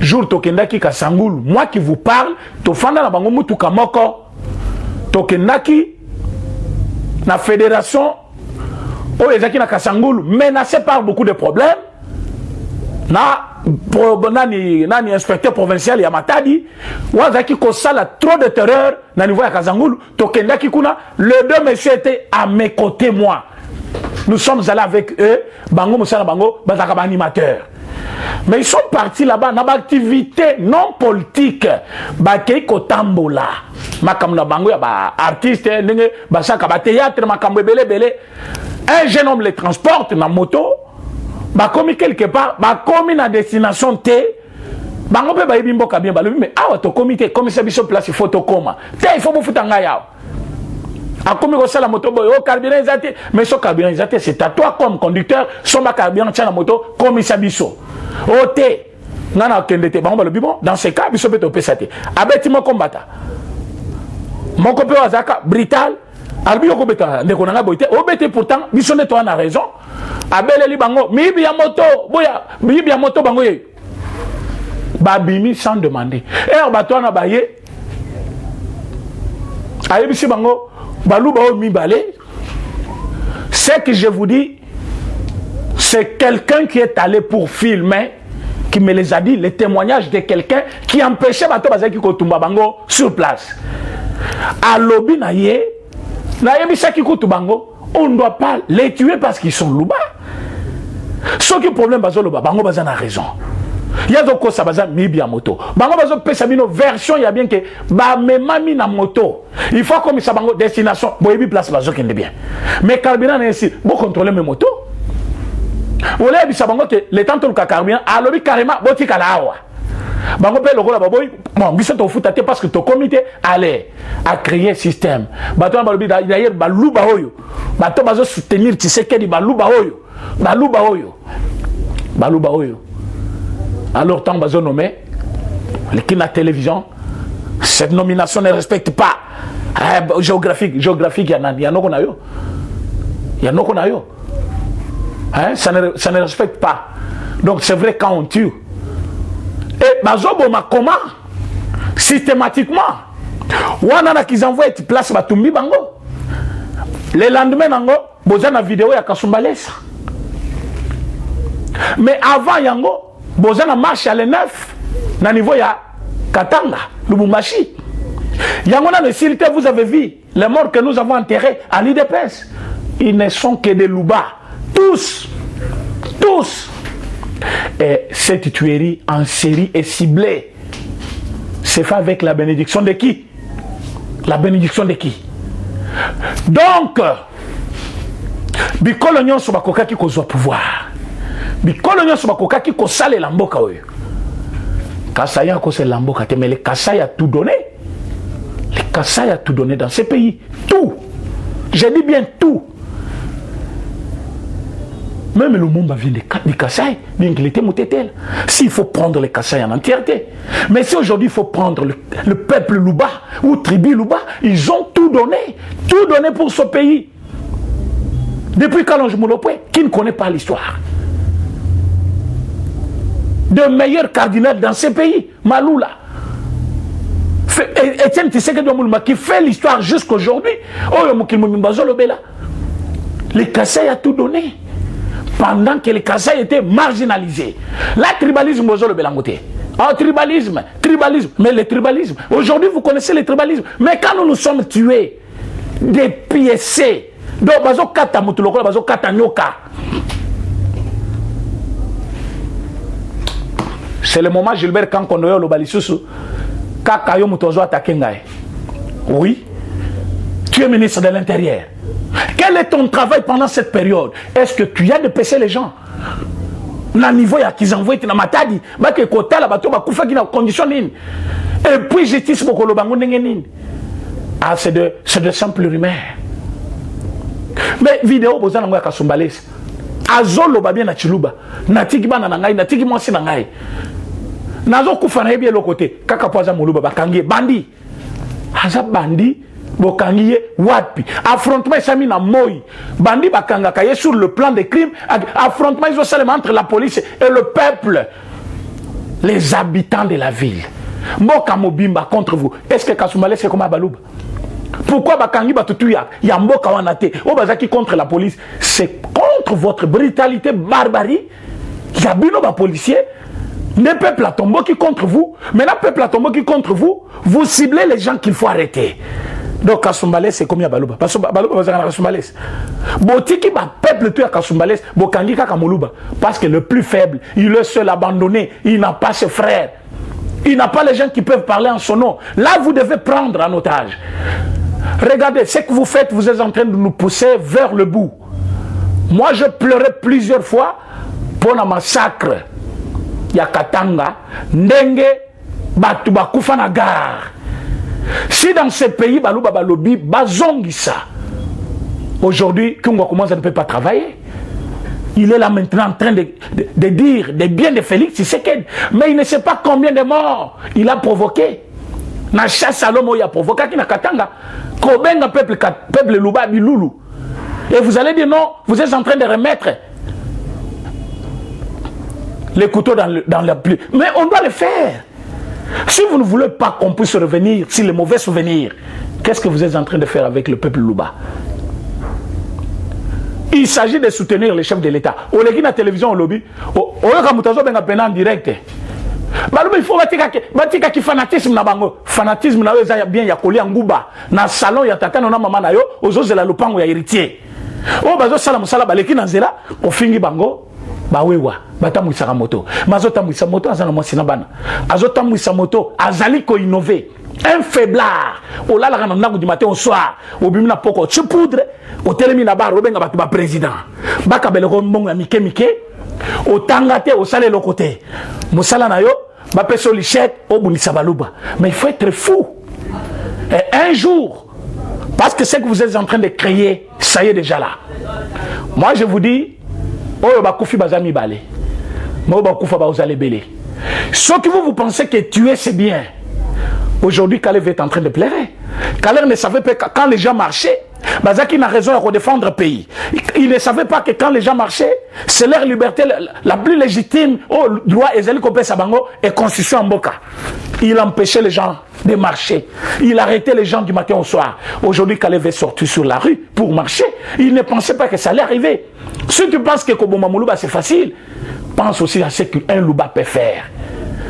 Jour Tokendaki Kasangul, moi qui vous parle, Tofanda na bango mutu kamoko, Tokendaki, la fédération, Oyezaki na Kasangul, menacé par beaucoup de problèmes. Nani inspecteur provincial ya Matadi wazaki kosala trop de terreur na niveau ya Kazangulu tokendaki kuna les deux messieurs étaient à mes côtés moi nous sommes allés avec eux bango musala bango bazaka ba animateur mais ils sont partis là-bas na ba activité non politique ba kei kotambola makambo na bango ya ba artiste ndenge basaka ba théâtre makambo belé un jeune homme les transporte na moto. Bah, comme quelque part, bah, comme une destination T, bango pe bayebi mboka bien balobi mais awa to comité comme ça biso place il faut to koma te il faut bofuta ngai awa akomi ko sala moto boy o carburant ezate mais so carburant ezate c'est à toi comme conducteur somba carburant tcha na moto comme ça biso o te ngana kende te bango balobi bon dans ce cas biso pe to pesa te abeti mo combattant moko pe wazaka brutal albi ko beta ndeko na boite o bete pourtant biso ne to na raison abeleli bango mibi ya moto boya mibi ya moto bango ye babimi sans demander bato na baye ayebisi bango baluba o mibale. Ce que je vous dis, c'est quelqu'un qui est allé pour filmer, qui me les a dit, les témoignages de quelqu'un qui empêchait bato bazaki kotumba bango sur place. À lobby na ye yebisa ki kotumbango, on ne doit pas les tuer parce qu'ils sont louba. Ce qui est problème bazo loba bango bazan a raison. Il y a donc ça bazan mibi ya moto. Bango bazo pesa bino version il y a bien que ba memami na moto. Il faut comme ça bango destination boyebi place bazo kende bien. Mais carburant na ici, bo contrôler mes motos. Olé bisa bango que le temps to carburant a lobi carrément boti kala awa. Bango pe lokola baboy bon biso to futate parce que to comité allait à créer système. Bato na balobi d'ailleurs baluba oyo. Bato bazo soutenir Tshisekedi baluba oyo. Baluba oyo. Baluba oyo. Alors, tant que nommé, la télévision, cette nomination ne respecte pas. Géographique, il y en a yo. Il y en a yo. Ça ne respecte pas. Donc, c'est vrai quand on tue. Et, bazoboma comment? Systématiquement. Wanana qu'ils envoient une place batumbi bango. Le lendemain, nango, boza na vidéo ya Kasumbalès. Mais avant yango, Bozana marche à l'E9, na niveau ya Katanga, Lubumbashi. Yangona de Silite, vous avez vu les morts que nous avons enterrés à l'IDPS. Ils ne sont que des loubas. Tous. Tous. Et cette tuerie en série est ciblée. C'est fait avec la bénédiction de qui? La bénédiction de qui? Donc, Bikolonyon Sobakoka qui cause pouvoir. Bikolonyo sobakoka ki ko sale la mboka oyo. Kasaya ko se la mboka te mais le Kasaya a tout donné. Le Kasaya a tout donné dans ce pays, tout. Je dis bien tout. Même le monde vient du Kasaya, bien qu'il était moutétel. S'il faut prendre le Kasaya en entièreté. Mais si aujourd'hui il faut prendre le peuple Louba ou tribu Louba, ils ont tout donné pour ce pays. Depuis Kalonge Moulopoué, qui ne connaît pas l'histoire. De meilleurs cardinaux dans ces pays, Maloula. Etienne Tshisekedi Moulma qui fait l'histoire jusqu'aujourd'hui. Le Kassai a tout donné. Pendant que le Kassai était marginalisé. La tribalisme, tribalisme. Mais le tribalisme. Aujourd'hui, vous connaissez le tribalisme. Mais quand nous nous sommes tués, dépiécés, donc, bazo kata mutuloko, bazo kata nyoka. C'est le moment Gilbert Kankonoyo Lobalisusu Kakayo Mutozo attaqué Ngaï. Oui. Tu es ministre de l'Intérieur. Quel est ton travail pendant cette période? Est-ce que tu as dépêché les gens? Na niveau ya qu'ils envoient na matadi, ba ke kota la bato ba kufa ki na condition nini. Et puis justice bokolo bango ndenge nini. Ah c'est de simples rumeurs. Mais vidéo bozana ngo ya Kasumbalès. Azolo ba bien na Chiluba. Natiki bana na ngai, natiki mwasi na ngai. Nazo kufa na ebie lokote. Kaka poza muluba bakangi bandi. Aza bandi bokangi wapi. Affrontement sami na moi. Bandi bakanga kaye sur le plan des crimes. Affrontement ils ont seulement entre la police et le peuple. Les habitants de la ville. Mboka mobimba contre vous. Est-ce que Kasumbalès c'est comme Balouba? Pourquoi Bakangi Batutuya Yamboka Wanate Obazaki contre la police? C'est contre votre brutalité, barbarie. Yabino ba policier. Ne peuple à tombeau qui contre vous. Maintenant, peuple à tombeau qui contre vous, vous ciblez les gens qu'il faut arrêter. Donc, Kasumbalès, c'est comme Balouba. Parce que Balouba, c'est Kasumbalès. Botiki, peuple, tu as Kasumbalès, Bokangi, Kakamoluba. Parce que le plus faible, il est seul abandonné, il n'a pas ses frères. Il n'a pas les gens qui peuvent parler en son nom. Là, vous devez prendre en otage. Regardez, ce que vous faites, vous êtes en train de nous pousser vers le bout. Moi, je pleurais plusieurs fois pour un massacre ya Katanga ndenge batu bakufa na gare. Si dans ce pays baluba balobi bazongisa, aujourd'hui Kungwa commence ne peut pas travailler. Il est là maintenant en train de dire des biens de Félix Tshisekedi, mais il ne sait pas combien de morts il a provoqué. Na chasse à l'homme, il a provoqué qui na Katanga. Kobenga peuple Luba Bilulu. Et vous allez dire non, vous êtes en train de remettre les couteaux dans la pluie. Mais on doit le faire. Si vous ne voulez pas qu'on puisse revenir sur les mauvais souvenirs, qu'est-ce que vous êtes en train de faire avec le peuple Luba? Il s'agit de soutenir les chefs de l'État. Au légui na télévision au lobby, au kamutazo benga pena en direct. Il faut batika ki fanatisme na bango. Fanatisme na weza bien ya kolia nguba na salon ya tata na mama na yo ozozela lupango ya héritier. O bazo sala musala baleki na nzela ofingi bango bawewa batamwisaka moto. Mazotamwisa moto azana mwasina bana. Azotamwisa moto azali ko innover. Un faiblard. O la la na du matin au soir. O bimina poko tu poudre. O telemi na bar obenga batu ba président. Baka beleko mbongo ya mike mike. O tangate o sale lokote. Musala na yo ba peso lichette o bunisa baluba. Mais il faut être fou. Et un jour, parce que ce que vous êtes en train de créer, ça y est déjà là. Moi je vous dis, oh ba koufi bazami balé. Moi ba koufa ba osale belé. Ce que vous pensez que tuer c'est bien. Aujourd'hui, Kalev est en train de pleurer. Kalev ne savait pas que quand les gens marchaient, Bazaki n'a raison de défendre le pays. Il ne savait pas que quand les gens marchaient, c'est leur liberté la plus légitime au droit et constitution en Boka. Il empêchait les gens de marcher. Il arrêtait les gens du matin au soir. Aujourd'hui, Kalev est sorti sur la rue pour marcher. Il ne pensait pas que ça allait arriver. Si tu penses que Koboma Moulouba c'est facile, pense aussi à ce qu'un Louba peut faire.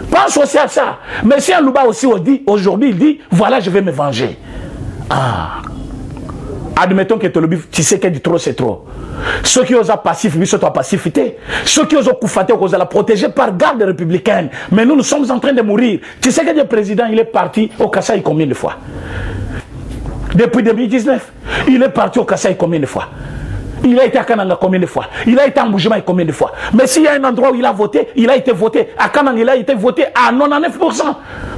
Pense aussi à ça. Mais si un Louba aussi aujourd'hui, il dit, voilà, je vais me venger. Ah. Admettons que tu sais qu'il dit trop, c'est trop. Ceux qui osent passif, ils sont passifité. Ceux qui osent koufater, osent la protéger par garde républicaine. Mais nous sommes en train de mourir. Tu sais que le président, il est parti au Kasaï combien de fois? Depuis 2019, il est parti au Kasaï combien de fois? Il a été à Kananga combien de fois? Il a été à Mboujima combien de fois? Mais s'il y a un endroit où il a voté, il a été voté. À Kananga, il a été voté à 99%.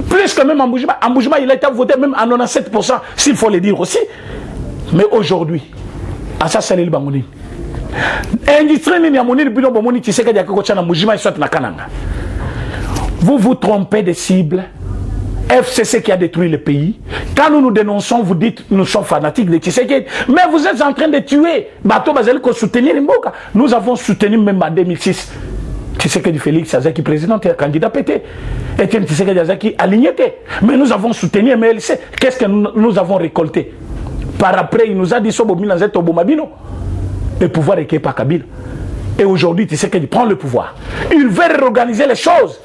Plus que même à Mboujima. À Mboujima, il a été voté même à 97%, s'il faut le dire aussi. Mais aujourd'hui, à ça, c'est le Bangouni. Industrie ni amoni bino bomoni tiseka dia ko tchana Mboujima soit na Kananga. Vous vous trompez de cible. FCC qui a détruit le pays. Quand nous nous dénonçons, vous dites nous sommes fanatiques de Tshisekedi. Mais vous êtes en train de tuer Bato Bazali pour soutenir Mboka. Nous avons soutenu même en 2006 Tshisekedi Félix Azaki président et candidat pété. Etienne Tshisekedi Azaki aligné. Mais nous avons soutenu MLC. Qu'est-ce que nous avons récolté? Par après, il nous a dit Sobomina Zet Obomabino. Le pouvoir est par Kabila. Et aujourd'hui, Tshisekedi prend le pouvoir. Il veut réorganiser les choses.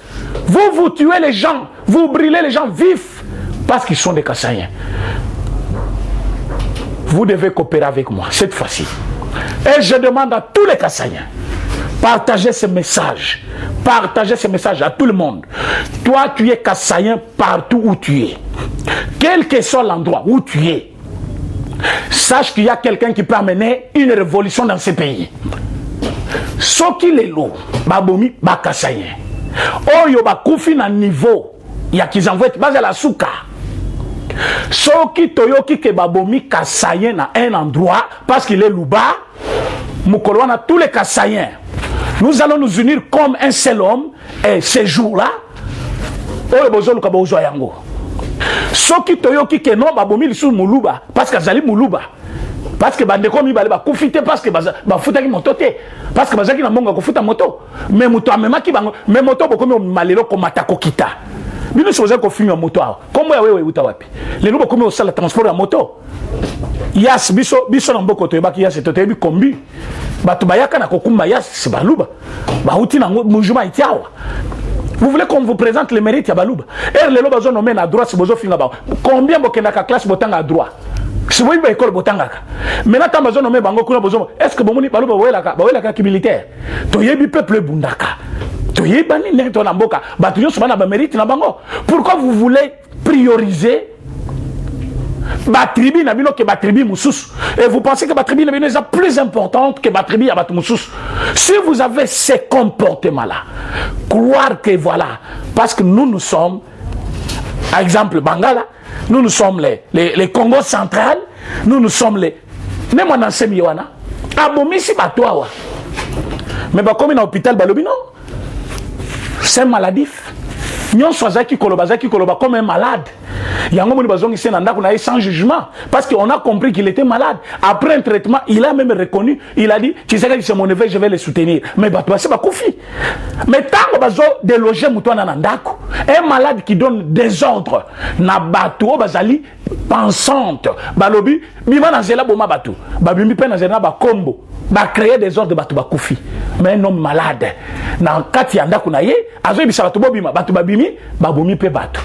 Vous tuez les gens, vous brûlez les gens vifs parce qu'ils sont des Kassaïens. Vous devez coopérer avec moi cette fois-ci. Et je demande à tous les Kassaïens, partagez ce message. Partagez ce message à tout le monde. Toi, tu es Kassaïen partout où tu es. Quel que soit l'endroit où tu es, sache qu'il y a quelqu'un qui peut amener une révolution dans ce pays. Soki lelo, babomi, bakassaïen. Oyo bakufi na niveau ya kizanvouet baza la souka. Soki toyoki ke babomi kassaïen na un endroit parce qu'il est louba, mukoloana tous les kassaïens. Nous allons nous unir comme un seul homme et ce jour-là, oyo bozolu ka bozo yango. Soki toyoki ke non babomi lisu muluba parce que zali muluba. Parce que bandeko mi baleba kufite parce que bafuta ki moto te parce que bazaki na monga kufuta moto mais moto amema ki bango mais moto bokomi malelo ko matako kita bino soza ko finyo moto awa komo ya wewe uta wapi lelo bokomi o sala transport ya moto yas biso na mboko to yebaki yas to tebi kombi batu bayaka na kokumba yas baluba bauti na mujuma itiawa. Vous voulez qu'on vous présente les mérites ya baluba et lelo bazo nommer na droite bozo finga ba combien bokenda ka classe botanga à droite. Si vous avez école botangaka. Maintenant tant besoin nommer bango kuna bozo. Est-ce que bomoni baluba bawela ki militaire? To yebi peuple bundaka. To yebani ne to na mboka. Batu nyonso bana ba mérite na bango. Pourquoi vous voulez prioriser ba tribu na bino que ba tribu mususu. Et vous pensez que ba tribu na bino est plus importante que ba tribu abatu mususu. Si vous avez ces comportements-là, croire que voilà, parce que nous sommes, par exemple, Bangala, nous sommes les Congo central, nous sommes les... Ne moi n'en sais miwana. Abomisi batoawa. Mais bah comme in hôpital balobino, c'est maladif. Nyon soazaki koloba comme un malade. Yango moni bazongi senanda qu'on a sans jugement parce qu'on a compris qu'il était malade. Après un traitement, il a même reconnu, il a dit tu sais que c'est mon neveu, je vais le soutenir. Mais bah toi c'est pas koufi. Mais tant bazo déloger mutwana nandako, un malade qui donne des ordres na bato bazali pensante. Balobi bima na zela boma bato. Babimi pe na zela ba kombo. Ba créer des ordres de bato bakoufi. Mais un homme malade. Na kati yanda kuna ye, azo bisa bato bobima, bato babimi, babomi pe bato.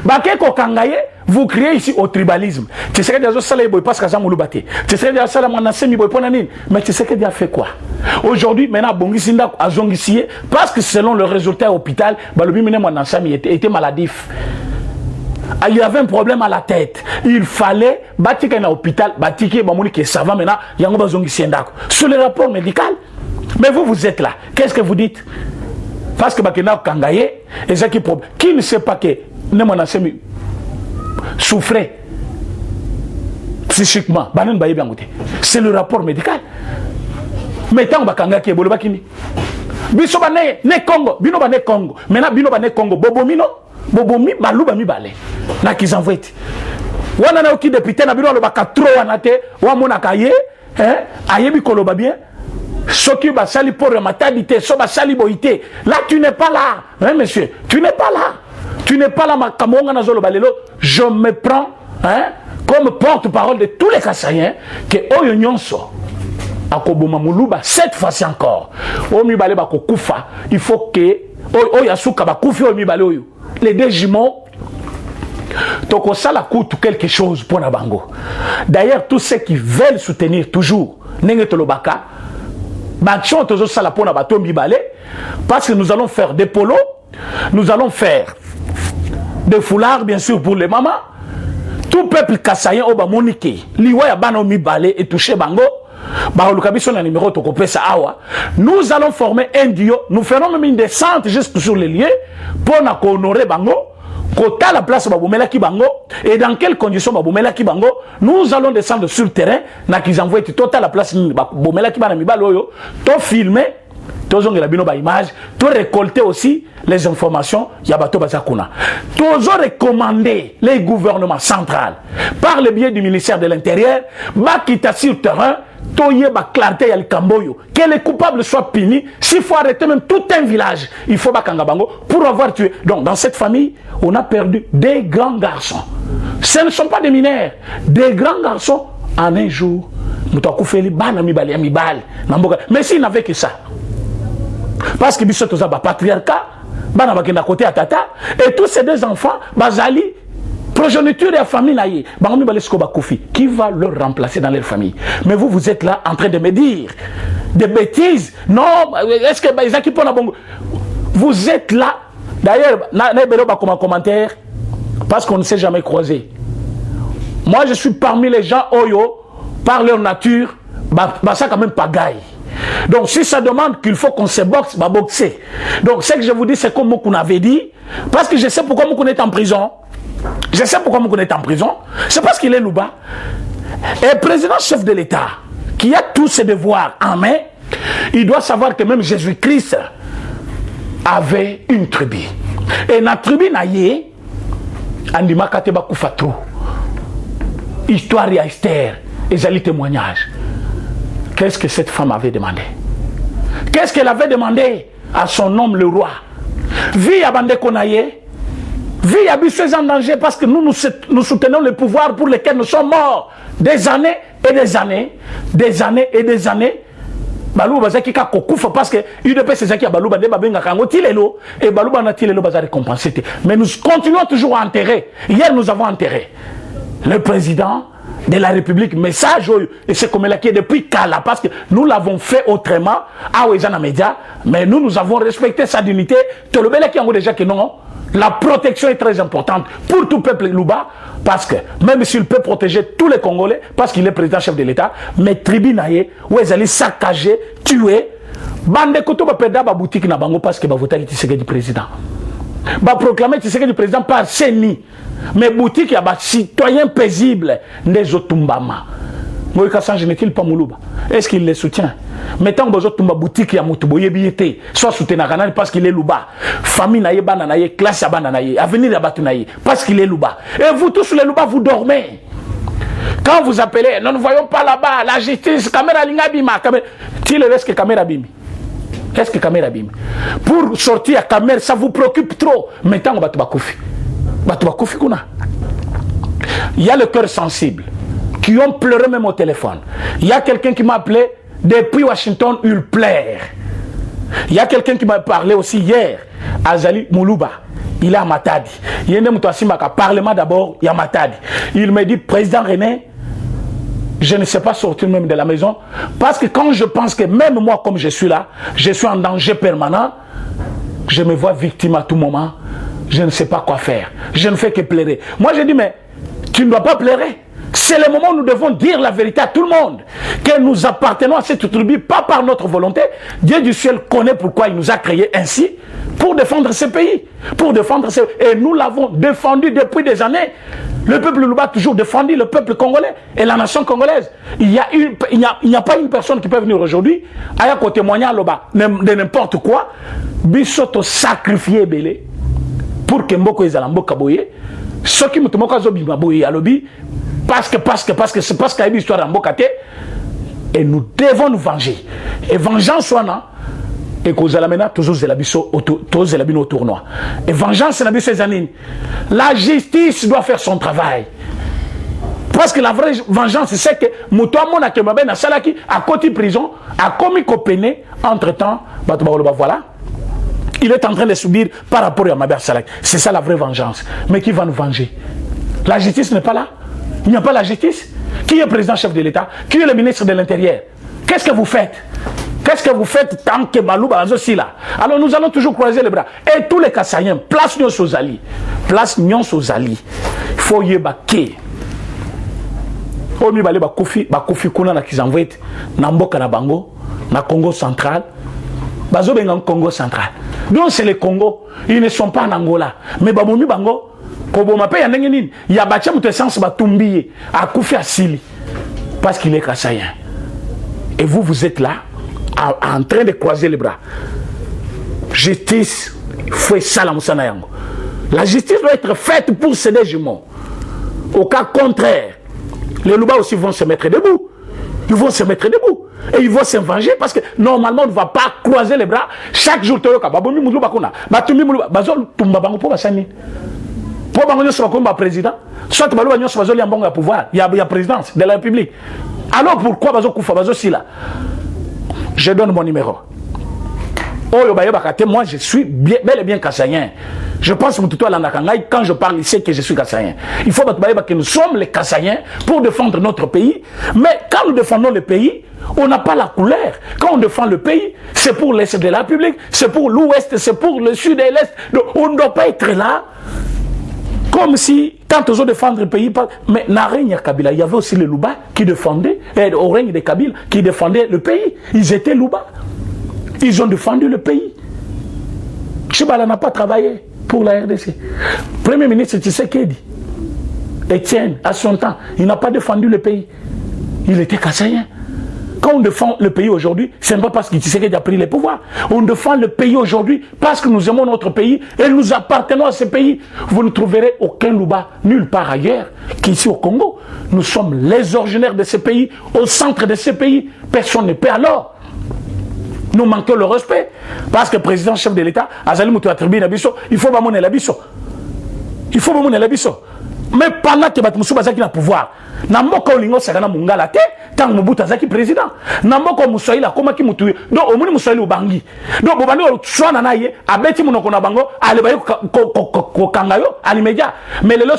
Bakeko kangaye, vous créez ici au tribalisme. Tu sais que Dieu salé boy parce que ça moulou baté. Tu sais que Dieu salé mon semi boy ponanine. Mais tu sais que Dieu fait quoi? Aujourd'hui, maintenant bongisinda azongisie parce que selon le résultat à l'hôpital, balobi mine mon ensami était maladif. Il y avait un problème à la tête. Il fallait bâtir un hôpital, bâtir que ça va maintenant, il y a un besoin sur le rapport médical. Mais vous êtes là. Qu'est-ce que vous dites? Parce que Bakena Kangaye, et ça qui ne sait pas que Nemonasemi souffrait psychiquement. C'est le rapport médical. Mais tant Bakanga qui est Bolobakini. Bisoba ne Congo, Binoba ne Congo. Maintenant Binoba ne Congo, Bobomino. Bobomi baluba mi bale na kizanveti wana na oki député na bino lo baka trop wana te wa mona kaye ayebi koloba bien soki ba sali pour matalité so ba sali boité là tu n'es pas là hein monsieur tu n'es pas là ma kamonga na zolo balelo je me prends comme porte-parole de tous les Kassaïens que oyo nyonso akoboma muluba cette fois-ci encore o mi bale bako kufa il faut que oyo asuka ba kufi o mi bale oyo les deux jumeaux, donc ça la coûte quelque chose pour Nabango. D'ailleurs, tous ceux qui veulent soutenir toujours Nengetolobaka, l'action toujours ça la pour Nabato Mibale, parce que nous allons faire des polos, nous allons faire des foulards, bien sûr, pour les mamans. Tout peuple kassaïen au Bamonike, Liwaya Bano Mibale et touché Bango. Nous allons former un duo. Nous ferons même une descente juste sur les lieux pour honorer Bango. Kota la place Baboumela Kibango. Et dans quelles conditions Baboumela Kibango? Nous allons descendre sur le terrain. N'a qu'ils envoient toute la place Baboumela Kibana Mibaloyo. To filmer. Tous ont image, tous récolter aussi les informations. Yabato Bazakuna. Tous ont recommandé les gouvernements centraux par le biais du ministère de l'Intérieur. Bakita sur le terrain. Toye ba clarté ya Kamboyo. Que les coupables soient punis. S'il faut arrêter même tout un village, il faut Bakangabango pour avoir tué. Donc dans cette famille, on a perdu des grands garçons. Ce ne sont pas des mineurs, des grands garçons en un jour. Mais s'il n'avait que ça. Parce que Bissot Oza patriarcat, Banabakina côté à Tata, et tous ces deux enfants, Bazali, progéniture de la famille, qui va leur remplacer dans leur famille? Mais vous êtes là en train de me dire des bêtises. Non, est-ce que vous êtes là? D'ailleurs, comme un commentaire, parce qu'on ne s'est jamais croisé. Moi, je suis parmi les gens Oyo, par leur nature, ça quand même pagaille. Donc, si ça demande qu'il faut qu'on se boxe, bah boxer. Donc, ce que je vous dis, c'est comme Moukoun avait dit, parce que je sais pourquoi Moukoun est en prison. Je sais pourquoi Moukoun est en prison. C'est parce qu'il est louba. Et le président chef de l'État, qui a tous ses devoirs en main, il doit savoir que même Jésus-Christ avait une tribu. Et la tribu naïe, Andima Kateba Koufatrou. Histoire et Esther, et Zali témoignage. Qu'est-ce que cette femme avait demandé? Qu'est-ce qu'elle avait demandé à son homme, le roi? Vie à Bande Konaye, vie à Bisseux en danger parce que nous soutenons le pouvoir pour lequel nous sommes morts des années et des années, des années et des années. Balou bazaki ka kokufa parce que UDP c'est ça qui a balou bande babenga kango tilelo et balou bana tilelo baza récompensé. Mais nous continuons toujours à enterrer. Hier nous avons enterré le président de la République, message et c'est comme là qui est depuis Kala parce que nous l'avons fait autrement à Ouezana Média, mais nous avons respecté sa dignité. Tout le bel qui a déjà que non, la protection est très importante pour tout peuple Louba. Parce que même s'il peut protéger tous les Congolais, parce qu'il est président chef de l'État, mais tribunal, où ils allaient saccager, tuer, bande koto ba perdre ba boutique na bango parce que ba voter Tshisekedi président. Ba proclamer Tshisekedi président par CENI. Mais boutique ya ba citoyen paisible des otumbama. Moïka Sange n'est-il pas Moulouba? Est-ce qu'il les soutient? Mais tant que vous avez boutique ya Moutoboye Biété, soit soutenu parce qu'il est louba, famille naïe bananaïe, classe bananaïe, avenir abatunaïe, parce qu'il est louba. Et vous tous les louba, vous dormez. Quand vous appelez, nous ne voyons pas là-bas, la justice, caméra lingabima, tu le laisses que caméra bimi. Qu'est-ce que caméra bimi? Pour sortir à caméra, ça vous préoccupe trop. Maintenant, on va te bakoufi. Il y a le cœur sensible, qui ont pleuré même au téléphone. Il y a quelqu'un qui m'a appelé. Depuis Washington, il pleure. Il y a quelqu'un qui m'a parlé aussi hier, Azali Moulouba. Il est à Matadi. Il y a un parlement d'abord, il y a Matadi. Il me dit, président René, je ne sais pas sortir même de la maison, parce que quand je pense que même moi, comme je suis là, je suis en danger permanent, je me vois victime à tout moment, je ne sais pas quoi faire. Je ne fais que pleurer. Moi, je dis, mais tu ne dois pas pleurer. C'est le moment où nous devons dire la vérité à tout le monde. Que nous appartenons à cette tribu, pas par notre volonté. Dieu du ciel connaît pourquoi il nous a créés ainsi, pour défendre ce pays. Et nous l'avons défendu depuis des années. Le peuple Louba a toujours défendu le peuple congolais et la nation congolaise. Il n'y a pas une personne qui peut venir aujourd'hui à témoigner à Loba de n'importe quoi. Bissoto sacrifié belé pour que Mboko Ezalambo Kaboye. Ce qui me tombe à Zobimaboye à lobby. Parce que c'est parce qu'il y a une histoire en Bokate et nous devons nous venger. Et vengeance soit là et que vous allez maintenant toujours au tournoi. Et vengeance c'est la ces années. La justice doit faire son travail. Parce que la vraie vengeance c'est que Moutoua Mona Kemabe na Salaki à côté prison a commis copéné entre-temps voilà. Il est en train de subir par rapport à Mabé Salaki. C'est ça la vraie vengeance. Mais qui va nous venger? La justice n'est pas là. Il n'y a pas la justice. Qui est président chef de l'État? Qui est le ministre de l'Intérieur? Qu'est-ce que vous faites? Qu'est-ce que vous faites tant que Malouba aussi là? Alors nous allons toujours croiser les bras. Et tous les Kassaïens, place Nyon Sozali. Place Nyon Sozali. Il faut y baquer. Omi balé ba Kofi Kuna na Kizanvouet, na Mboka na Bango, na Congo central. Bazo benga Congo central. Donc c'est le Congo. Ils ne sont pas en Angola. Mais Babomi Bango. Il y a bâti mon essence batumbiye à Koufi Asili parce qu'il est kassaïen. Et vous êtes là en train de croiser les bras. Justice, faut ça la Moussana Yango. La justice doit être faite pour céder jumeaux. Au cas contraire, les Louba aussi vont se mettre debout. Ils vont se mettre debout. Et ils vont se venger parce que normalement on ne va pas croiser les bras chaque jour. Pour le président, soit le pouvoir, il y a présidence de la République. Alors pourquoi je donne mon numéro. Moi je suis bel et bien kassaïen. Je pense que quand je parle ici que je suis kassaïen. Il faut que nous sommes les kassaïens pour défendre notre pays. Mais quand nous défendons le pays, on n'a pas la couleur. Quand on défend le pays, c'est pour l'Est de la République, c'est pour l'Ouest, c'est pour le Sud et l'Est. Donc, on ne doit pas être là. Comme si, quand on défendre le pays, mais dans le règne de Kabila, il y avait aussi les Louba qui défendaient, et au règne de Kabila, qui défendaient le pays. Ils étaient Louba. Ils ont défendu le pays. Chibala n'a pas travaillé pour la RDC. Premier ministre Tshisekedi, Etienne, à son temps, il n'a pas défendu le pays. Il était kassaïen. Quand on défend le pays aujourd'hui, ce n'est pas parce que Tshisekedi a pris les pouvoirs. On défend le pays aujourd'hui parce que nous aimons notre pays et nous appartenons à ce pays. Vous ne trouverez aucun Louba nulle part ailleurs qu'ici au Congo. Nous sommes les originaires de ce pays, au centre de ce pays. Personne ne peut alors. Nous manquons le respect. Parce que le président chef de l'État, Azali Moutou attribué Nabiso, il faut bamouner l'Abisso. Il faut bamouner l'Abisso. Mais pendant que Batmoussou Bazaki na pouvoir, Namboka Olingo Sagana Mungala te, tant Mobutu Azaki président. Namboka Moussaïla, comment qui moutou. Donc, au moins Moussaïla Bangi. Donc, Bobani, soit Nanaye, Abeti Mounokona Bango, Alebayo Kangayo, Alimedia. Mais les lois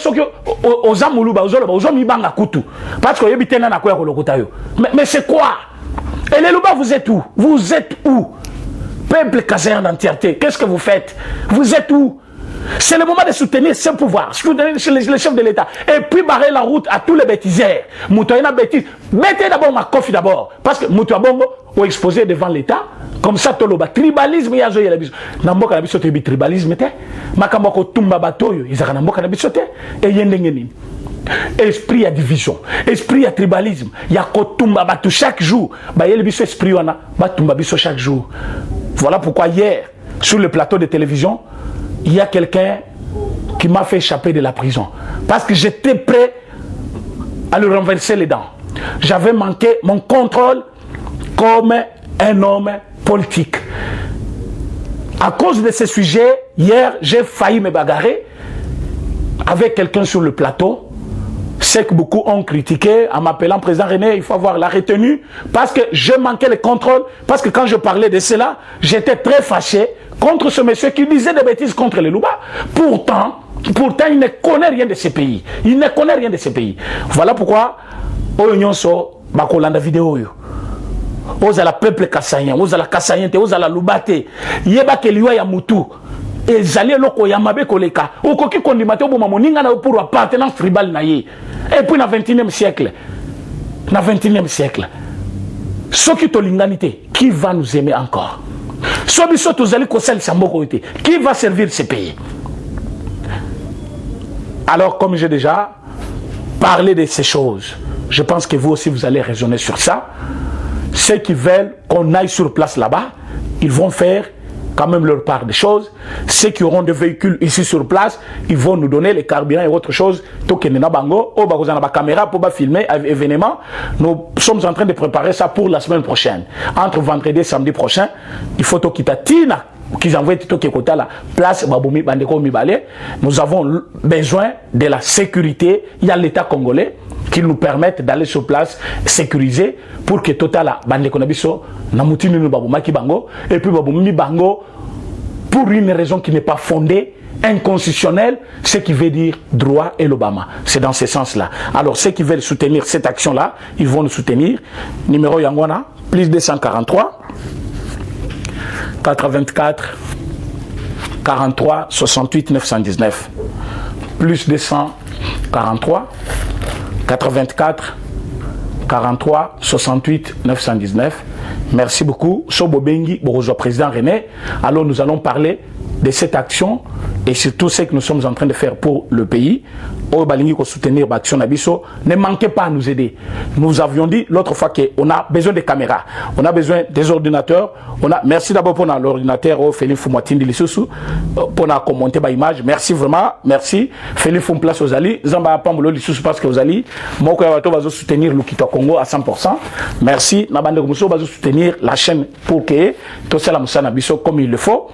aux Amouluba, aux hommes Ibanga Koutou. Parce que Yebitena Nakoya Kolokotayo. Mais c'est quoi? Et les Louba, vous êtes où? Vous êtes où? Peuple kassaïen d'entièreté, qu'est-ce que vous faites? Vous êtes où? C'est le moment de soutenir ce pouvoir, soutenir les chefs de l'État. Et puis barrer la route à tous les bêtisiers. Moutoyena bêtise. Mettez d'abord ma coffre d'abord. Parce que Moutouabongo est exposé devant l'État. Comme ça, toloba. Tribalisme, il y a un biso. Namboka nabiso te tribalisme te. Makamboko tumba batoyo. Ils ont namboka nabiso te. Et yendengeni. Esprit à division, esprit à tribalisme. Il y a kotumba batu chaque jour. Bah yel biso esprit wana. Batumba biso chaque jour. Voilà pourquoi hier, sur le plateau de télévision, il y a quelqu'un qui m'a fait échapper de la prison. Parce que j'étais prêt à lui renverser les dents. J'avais manqué mon contrôle comme un homme politique. À cause de ce sujet, hier, j'ai failli me bagarrer avec quelqu'un sur le plateau. C'est que beaucoup ont critiqué en m'appelant président René, il faut avoir la retenue parce que je manquais le contrôle, parce que quand je parlais de cela, j'étais très fâché contre ce monsieur qui disait des bêtises contre les Louba. Pourtant, il ne connaît rien de ces pays. Il ne connaît rien de ces pays. Voilà pourquoi, Oyonso, Bakolanda vidéo, Ozala peuple kassayen, Ozala kassayen, Ozala Lubate, Yeba Keliwa ya Mutu. Et j'allais loko yamabe koleka. Okoki kondimate oboma moninga na pour appartenance tribale na ye. Et puis na 21e siècle. Na 21e siècle. Ce qui tolinganité, qui va nous aimer encore? Sobiso tozali kosali samboko ite. Qui va servir ce pays? Alors comme j'ai déjà parlé de ces choses, je pense que vous aussi vous allez raisonner sur ça. Ceux qui veulent qu'on aille sur place là-bas, ils vont faire quand même leur part des choses. Ceux qui auront des véhicules ici sur place, ils vont nous donner les carburants et autre chose. Tokenena bango, o bagozana ba caméra pour filmer événement. Nous sommes en train de préparer ça pour la semaine prochaine. Entre vendredi et samedi prochain, il faut tokita tina qu'ils envoient Tito Kekota la place Baboumi Bandeko Mibale. Nous avons besoin de la sécurité. Il y a l'État congolais qui nous permettent d'aller sur place sécuriser pour que Total Bandeko Nabiso Namutini nous Baboumaki Bango et puis Baboumi Bango pour une raison qui n'est pas fondée, inconstitutionnelle, ce qui veut dire droit et l'Obama. C'est dans ce sens-là. Alors ceux qui veulent soutenir cette action-là, ils vont nous soutenir. Numéro Yangwana, plus 243 84 43 68 919 plus 243 84 43 68 919. Merci beaucoup. Sobo Bengi, bonjour président René. Alors nous allons parler de cette action et surtout ce que nous sommes en train de faire pour le pays. Au Balingi pour soutenir l'action Nabiso, ne manquez pas à nous aider. Nous avions dit l'autre fois qu'on a besoin de caméras, on a besoin des ordinateurs. Merci d'abord pour l'ordinateur au Félix Foumoatindi Lissousou pour commenter ma image. Merci vraiment, merci. Félix Foum place aux Ali, Zamba Pambo Lissousou parce que aux Ali, Moko Yawato va soutenir Lukito Congo à 100%. Merci. Nabande Mousso va soutenir la chaîne pour que tout ça la Moussa Nabiso comme il le faut.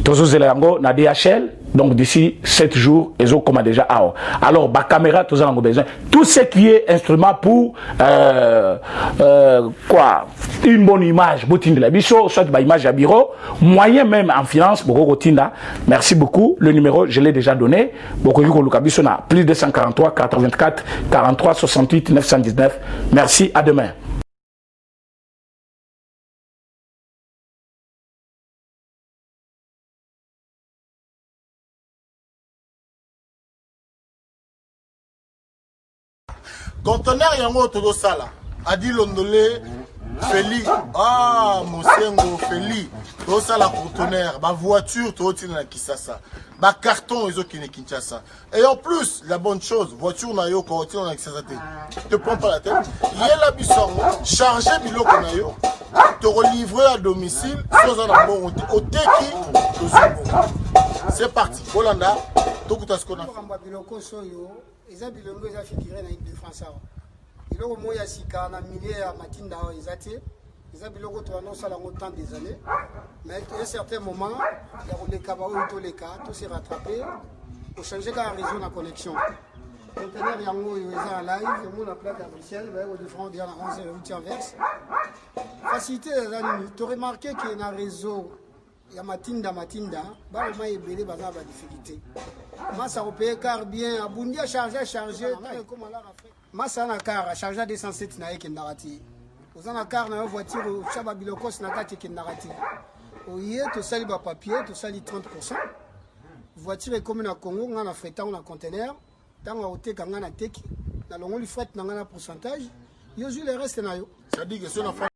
Tozo Zelango na DHL. Donc d'ici 7 jours, ils ont comme déjà AO. Alors, ma caméra, tout ça, on a besoin. Tout ce qui est instrument pour une bonne image, boutin de la bicho, soit une image à bureau, moyen même en finance, merci beaucoup. Le numéro, je l'ai déjà donné. Plus de 143 84 43 68 919. Merci, à demain. Conteneur yango todo sala adi londolé Feli Mosengo Feli todo sala conteneur ba voiture to tina na Kisasa ba carton ezo kine Kinshasa et en plus la bonne chose voiture na yo ko tina na Kisasa te prends pas la tête yela bisongo charger biloko na yo te relivrer à domicile sans en bon oteki to c'est parti Holanda to kuta skona biloko soyo. Les gens bilongo ils ont figuré dans l'équipe de France. Ils ont moyen sika na milliers à matinda ils étaient. Ils ont bilongo to annonce à longtemps des années. Mais à un certain moment, il y a les cabao tous les cas, tout s'est rattrapé. Pour changer la réseau de connexion. Conteneur yango ils ont en live, ils ont la plaque à Bruxelles, ils ont différents dia na 11 8 inverse. Facilité les amis, tu remarqué qu'il y a un réseau il y a matinda bah au moins belé bazar la difficulté. Massa opé car bien abundi à charger comme là massa na car charger 207 na yeke narati. Ozana car na voiture chaba bilokos na kati ke narati. Oye to sali ba papier to sali 30%. voiture est comme na Congo, on a fret en conteneur, tant à hauteur qu'on a teki, dans le fret, on a un pourcentage, yo le reste na yo. Ça dit que c'est une